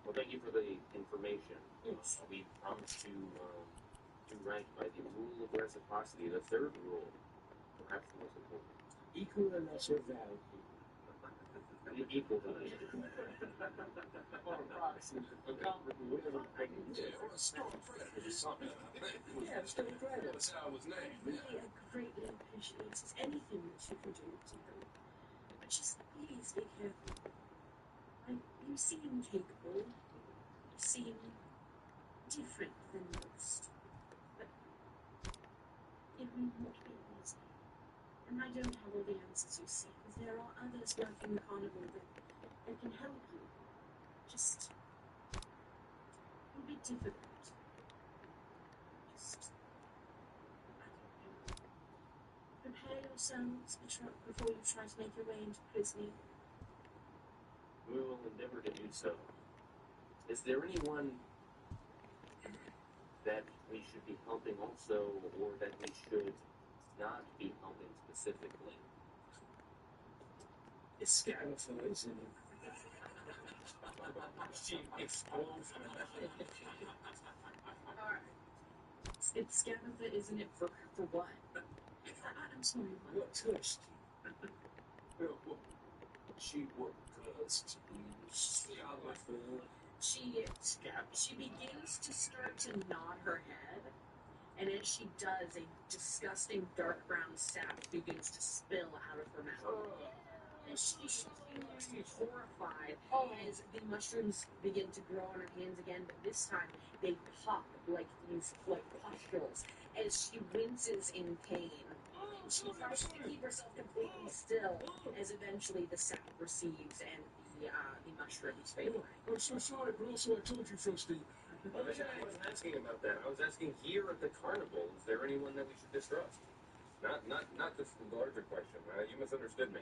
Well, thank you for the information. Yes. We promised to do right by the rule of reciprocity, the third rule, perhaps the most important. Equal and lesser value. Equal to the Or a proxy, a comparable, whatever. Yeah, or a storm predator or something. Yeah, it's still great. That's how it was named. Really, I greatly appreciate it. Anything that you can do to help. But just please be careful. You seem capable. You seem different than most. But it will not be easy. And I don't have all the answers you seek, because there are others working the carnival that can help you. Just, it'll be difficult. yourselves before you try to make your way into prison. We will endeavor to do so. Is there anyone that we should be helping also, or that we should not be helping specifically? It's Scarifer, isn't it? She explodes. Alright. It's Scabbatha, isn't it? For what? I'm sorry, what? What touched you? She what cursed you? Scarifer. She begins to start to nod her head, and as she does, a disgusting dark brown sap begins to spill out of her mouth. And she seems horrified as the mushrooms begin to grow on her hands again, but this time they pop like these like pustules as she winces in pain. And she tries to keep herself completely still as eventually the sap recedes and the mushrooms fade away. I'm so sorry, but also I told you, Frosty. I wasn't asking about that. I was asking here at the carnival, is there anyone that we should distrust? Not this larger question. You misunderstood me.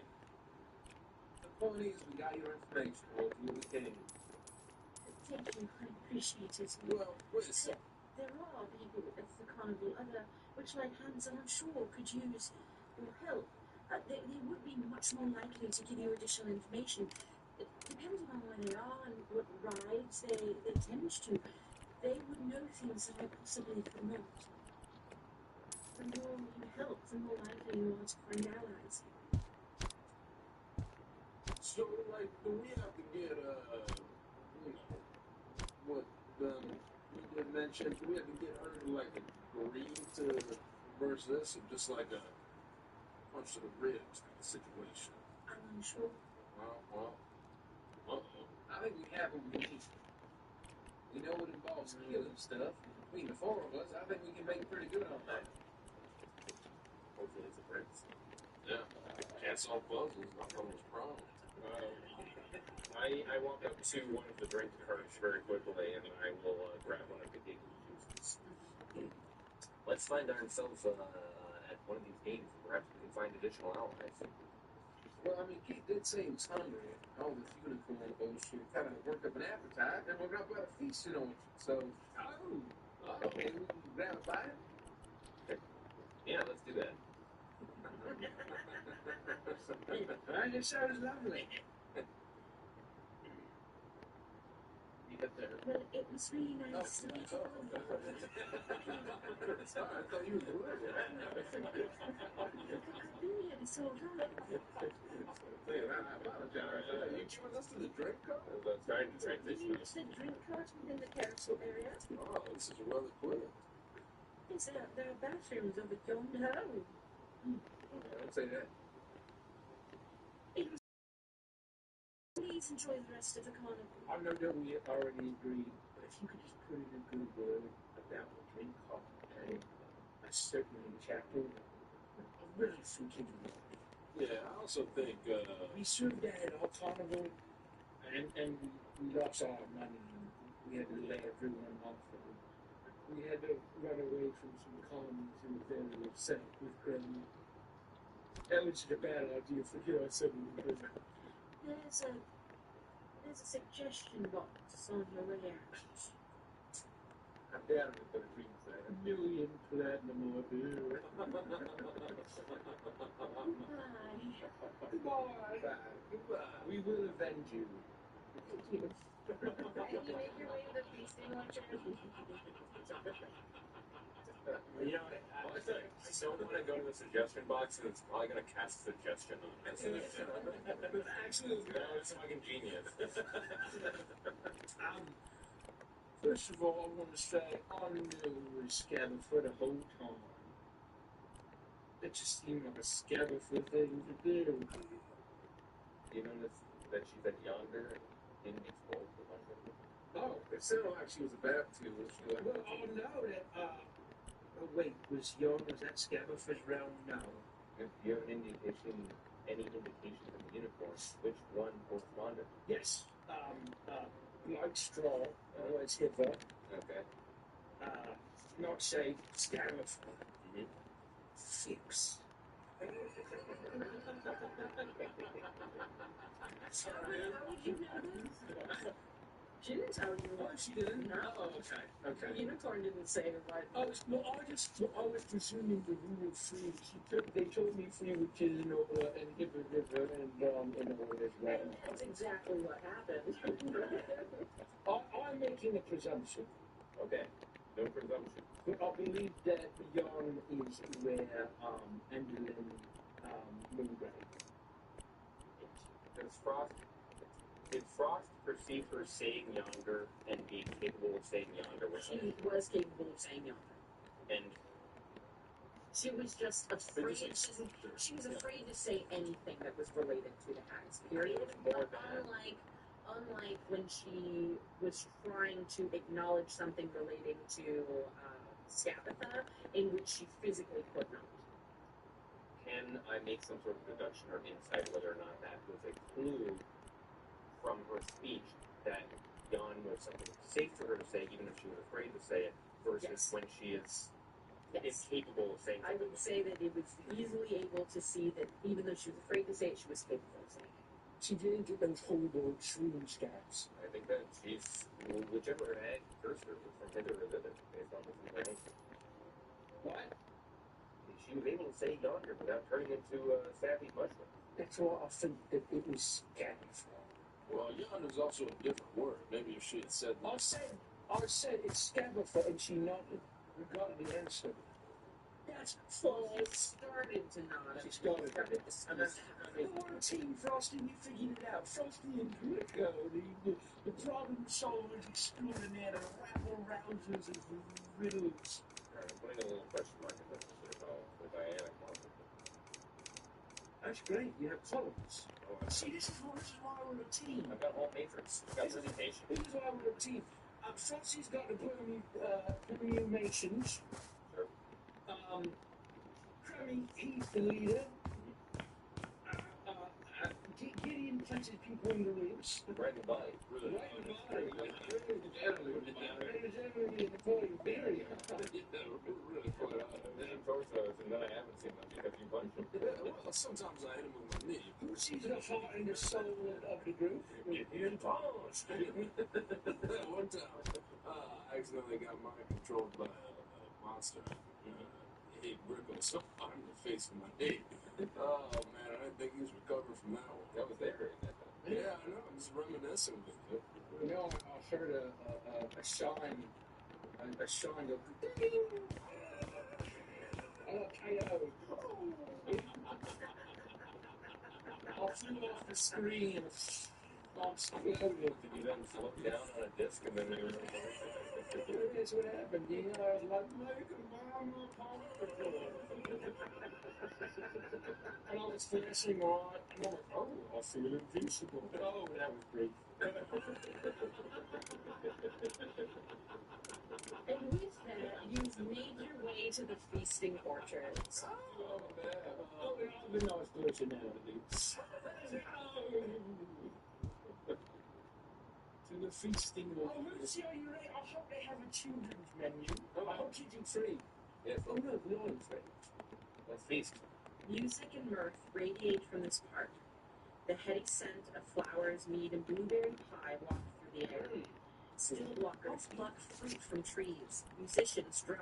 The point is, we got your information. We'll do what we can. Thank you, I appreciate it. Well, listen. There are people at the carnival, other witch-like hands, and I'm sure could use your help. They would be much more likely to give you additional information. Depending on where they are and what rides they tend to, they would know things that I possibly could not. The more you help, the more likely you are to find allies. So, like, do we have to get, you know, what you did mention? Do we have to get her to, like, agree to reverse this, or just like a punch to the ribs kind of situation? I'm unsure. Well, uh-oh. I think we have what we need. We know it involves killing stuff. Between the four of us, I think we can make pretty good on that. Hopefully it's a prince. Yeah. Can't solve puzzles, not always wrong. I walk up to one of the drink carts very quickly, and I will grab one of the giggly juices. Let's find ourselves at one of these games. Perhaps we can find additional allies. Well, I mean, Keith did say he was hungry. All this unicorn bullshit kind of worked up an appetite, and we're going to put a feasting on it. So, maybe we can grab a bite? Yeah, let's do that. It sounds lovely. You get there. Well, it was really nice to meet you. Sorry, I thought you were good. I've been here this whole time. I apologize. You joined us to the drink cart? That's trying to transition It's the drink cart within the carousel area. Oh, this is well equipped. Yes, there are bathrooms over yonder. I'd say that. Please enjoy the rest of the carnival. I know that we already agreed, but if you could just put in a good word about the drink cart, okay? I certainly checked over. I'm really forgiving you. Yeah, I also think, We served that at our carnival, and we lost our money, and we had to lay everyone off. We had to run away from some colonies who were very upset with Granny. That was a bad idea for your son. There's a suggestion box on your way out. I doubt it, but it reads that. $1 million platinum or two. Goodbye. Goodbye. We will avenge you. And you make your way to the feasting orchard. You know, I don't want to go to the suggestion box, and it's probably going to cast suggestion on us. But actually, It's fucking genius. first of all, I want to say I knew Scabba for the whole time. It just seemed like a Scabba for thing to do. You notice that she's at yonder and didn't explode the mushroom? Oh, it sounded like she was about to. Well, I know that, oh wait, was that Scabba's realm? No. If you have any indication from the unicorn, which one corresponded? Yes, like straw, always hither. Okay. Not say Scabba. Mm-hmm. Fix. Sorry, How would you know this? She didn't tell you. Oh, she didn't? No. Oh, okay. Okay. The unicorn didn't say what. I was presuming that we were free. They told me free with Kizinola and Hipper River and all as well. And that's exactly what happened. I'm making a presumption. Okay, no presumption. But I believe that Jan is where Andelin Moongrave. Did Frost perceive her saying yonder and being capable of saying yonder with She him? was capable of saying yonder. And She was just afraid. She was afraid to say anything that was related to the Hags. Period. More But than unlike when she was trying to acknowledge something relating to Scapitha, in which she physically could not. can I make some sort of deduction or insight whether or not that was a clue from her speech that yawn was something safe for her to say, even if she was afraid to say it, versus Yes. when she is Yes. incapable of saying I something? would say that it was easily able to see that even though she was afraid to say it, she was capable of saying it. She didn't get those horrible shroom scabs. I think that she's whichever egg cursor was from hither or thither, based on this information. What? She was able to say yonder without turning into a sappy mushroom. That's why I think that it was scabs. Well, yonder's also a different word. Maybe if she had said I said it's Scabifer, and she nodded. We got the answer. That's Well, false. she started to nod. She started. to And then, we're a team, Frosty, we figured it out. Frosty and Greco, the problem solvers extraordinaire, the rabble-rousers of riddles. Alright, I'm putting a little question mark in this for Diana Marvel. That's great. You have columns. Oh, See, this is why we're a team. I've got a whole matrix. I've got presentation. This is why we're a team. Frosty's got the permutations. Sure. Crummy, he's the leader. Gideon punches people in the ribs. Right in the body. really. Right in the body. Generally in the body. Very. Really quite odd. Vision torsos, and then I haven't seen them because you punched them. Well, sometimes I hit him with my knee. Who sees the heart and the soul of the group? Gideon Pause. One time, I accidentally got mind controlled by a monster. He hit Grickle so hard in the face with my knee. Oh man, I didn't think he was recovered from that one. That was there during that time. Yeah, I know. I'm just reminiscing with you. You know, I heard a shine go ding. I got KO. I flew off the screen and exploded. Did you then float down on a disc and then you were That's what happened. You know, I was like, make a mama pop. And I was finishing on, and I'm like, oh, I feel invincible. Oh, that was great. And with that, you've made your way to the feasting orchards. Oh, man. Oh, yeah, the nice personalities. To the feasting orchards. Oh, Lucy, are you ready? I hope they have a children's menu. I hope you do free. Yes. Oh, no, we are free. Let's feast. Music and mirth radiate from this park. The heady scent of flowers, mead, and blueberry pie waft through the air. Still walkers pluck fruit from trees. Musicians drum,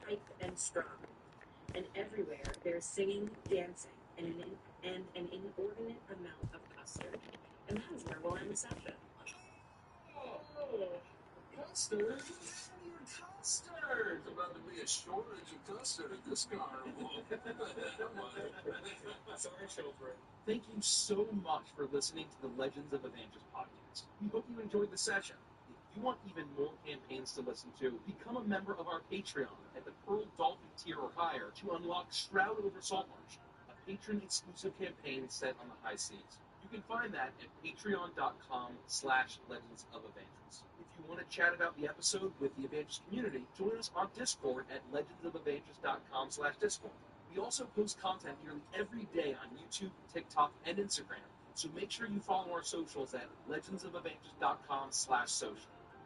pipe, and strum. And everywhere there's singing, dancing, and an inordinate amount of custard. And that is where we'll end the session. Oh, custard. Custard! About to be a shortage of custard at this carnival. Sorry, children. Thank you so much for listening to the Legends of Evangelist podcast. We hope you enjoyed the session. If you want even more campaigns to listen to, become a member of our Patreon at the Pearl Dolphin tier or higher to unlock Shroud over Saltmarsh, a patron-exclusive campaign set on the high seas. You can find that at patreon.com/Legends of Evangelist. If you want to chat about the episode with the Evangelist community, join us on Discord at legendsofevangelist.com/Discord. We also post content nearly every day on YouTube, TikTok, and Instagram, so make sure you follow our socials at legendsofevangelist.com/social.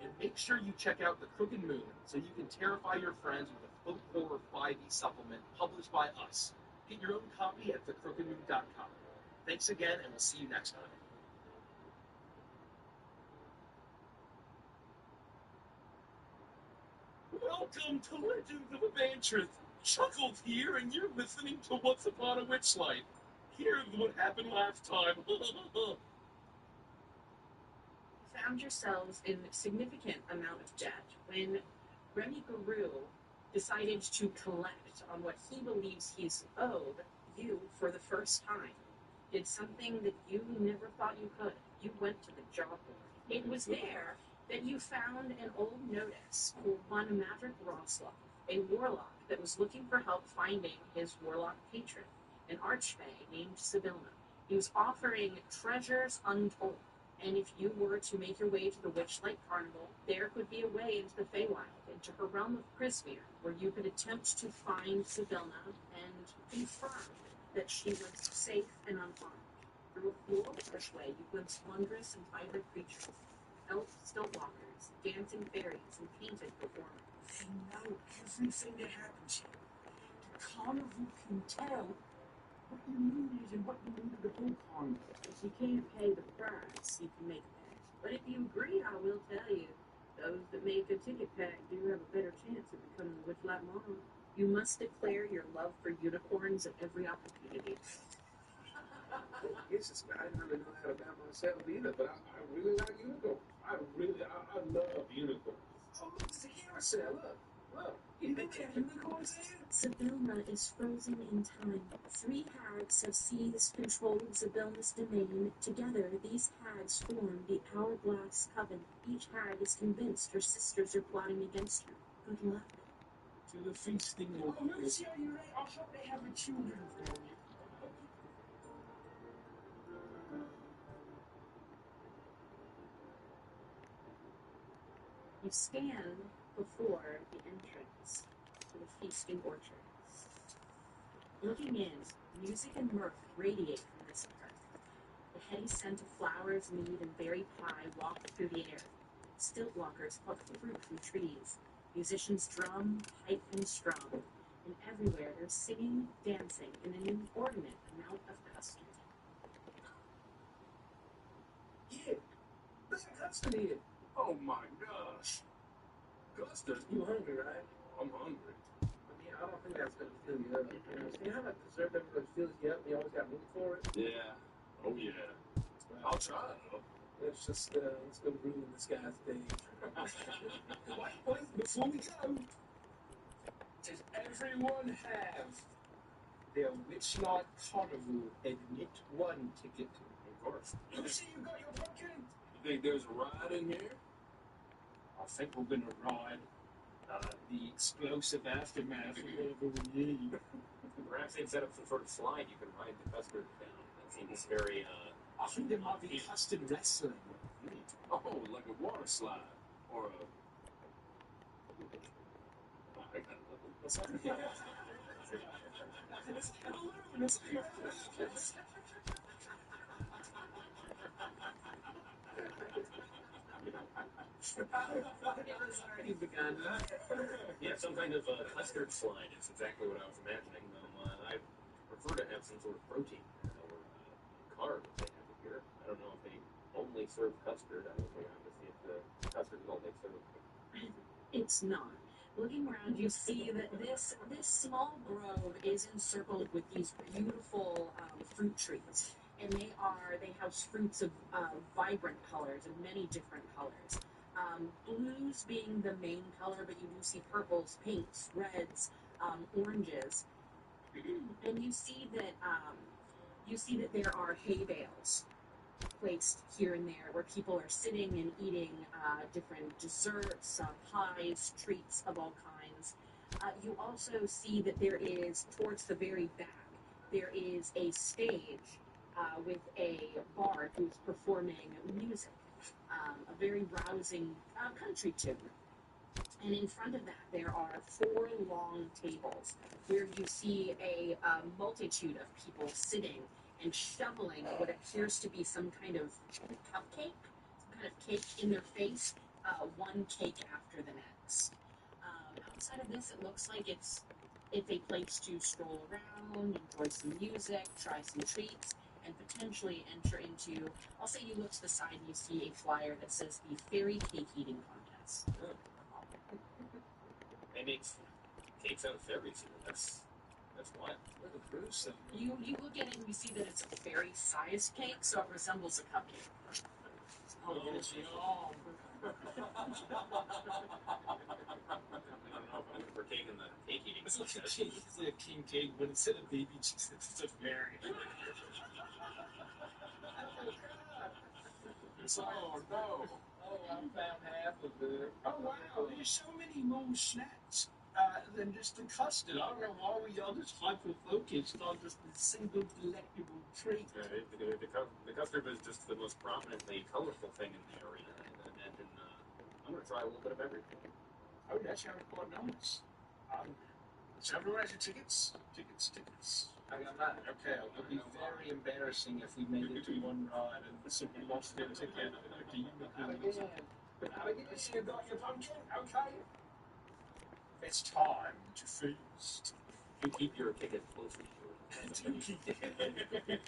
And make sure you check out The Crooked Moon so you can terrify your friends with a folk horror 5e supplement published by us. Get your own copy at thecrookedmoon.com. Thanks again, and we'll see you next time. Welcome to Legends of Evantress. Chuckled here, and you're listening to Once Upon a Witchlight. Here's what happened last time. You found yourselves in a significant amount of debt when Remy Guru decided to collect on what he believes he's owed you for the first time. Did something that you never thought you could. You went to the job board. It was there that you found an old notice for one Maverick Roslov, a warlock that was looking for help finding his warlock patron, an archfey named Sibylna. He was offering treasures untold, and if you were to make your way to the Witchlight Carnival, there could be a way into the Feywild, into her realm of Prismere, where you could attempt to find Sibylna and confirm that she was safe and unharmed. Through a floral archway, you glimpse wondrous and vibrant creatures, elf stiltwalkers, dancing fairies, and painted performers. They know everything that happens here. The carnival can tell what you needed and what you needed the whole carnival. If you can't pay the price, you can make a pact. But if you agree, I will tell you, those that make a ticket pact do have a better chance of becoming a Witchlight Monarch. You must declare your love for unicorns at every opportunity. Yes, I didn't really know that about myself either, but I really like unicorns. I love unicorns. Oh, look, it's a carousel. Look. They have unicorns there? Sibylna is frozen in time. 3 hags have seized control of Sibylna's domain. Together, these hags form the Hourglass Coven. Each hag is convinced her sisters are plotting against her. Good luck. To the feasting. Oh, look, yeah, you're right. I hope they have the children for you. You stand before the entrance to the feasting orchards. Looking in, music and mirth radiate from this hearth. The heady scent of flowers, mead, and berry pie waft through the air. Stiltwalkers pluck fruit from trees. Musicians drum, pipe, and strum. And everywhere there's singing, dancing, and an inordinate amount of custard. Yeah, look at custard here. Oh my gosh. Custard? You hungry, right? I'm hungry. I mean, I don't think that's going to fill you up. You know how like dessert never really fills you up and you always got room for it? Yeah. Oh yeah. I'll try it though. Let's go ruin this guy's day. Wait, before we go, does everyone have their Witchlight Carnival Admit 1 ticket? Of course. You see you got your pumpkin? You think there's a ride in here? I think we're gonna ride the explosive aftermath of whatever we need. Perhaps they've set up some sort of slide you can ride the custard down. That seems very, I think there might be custard wrestling. Oh, like a water slide. Or a... I got nothing. What's that? It's luminous. It's already begun. yeah, some kind of custard slide is exactly what I was imagining, though. I prefer to have some sort of protein or carb that they have here. I don't know if they only serve custard. I was around to see if the custard is all they serve. It's not. Looking around, you see that this small grove is encircled with these beautiful fruit trees, and they house fruits of vibrant colors and many different colors. Blues being the main color, but you do see purples, pinks, reds, oranges, and you see that there are hay bales placed here and there where people are sitting and eating different desserts, pies, treats of all kinds. You also see that there is, towards the very back, there is a stage with a bard who's performing music, a very rousing country tune. And in front of that, there are 4 long tables where you see a multitude of people sitting and shoveling what appears to be some kind of cupcake, some kind of cake in their face, one cake after the next. Outside of this, it looks like it's a place to stroll around, enjoy some music, try some treats, and potentially enter into. I'll say you look to the side and you see a flyer that says the Fairy Cake Eating Contest. They make cakes out of fairies. That's wild. Where the cruise thing? You look at it and you see that it's a fairy-sized cake, so it resembles a cupcake. Oh, yum. I don't know if I'm partaking the cake eating It's like a contest. king, it's like a king cake, but instead of baby Jesus, it's a fairy. Oh no! Oh, I found half of it. Oh wow, there's so many more snacks than just the custard. I don't know why we all just hyper-focused on just a single delectable treat. The custard was just the most prominently colorful thing in the arena, and I imagine I'm going to try a little bit of everything. Oh, that sounds quite nice. So everyone has your tickets? Tickets. I got mine. Okay, it would be very embarrassing if we made it to one ride and someone lost their ticket. Do you Not again. Not again. You got your pumpkin? Okay. It's time to feast. You keep your ticket closer to you.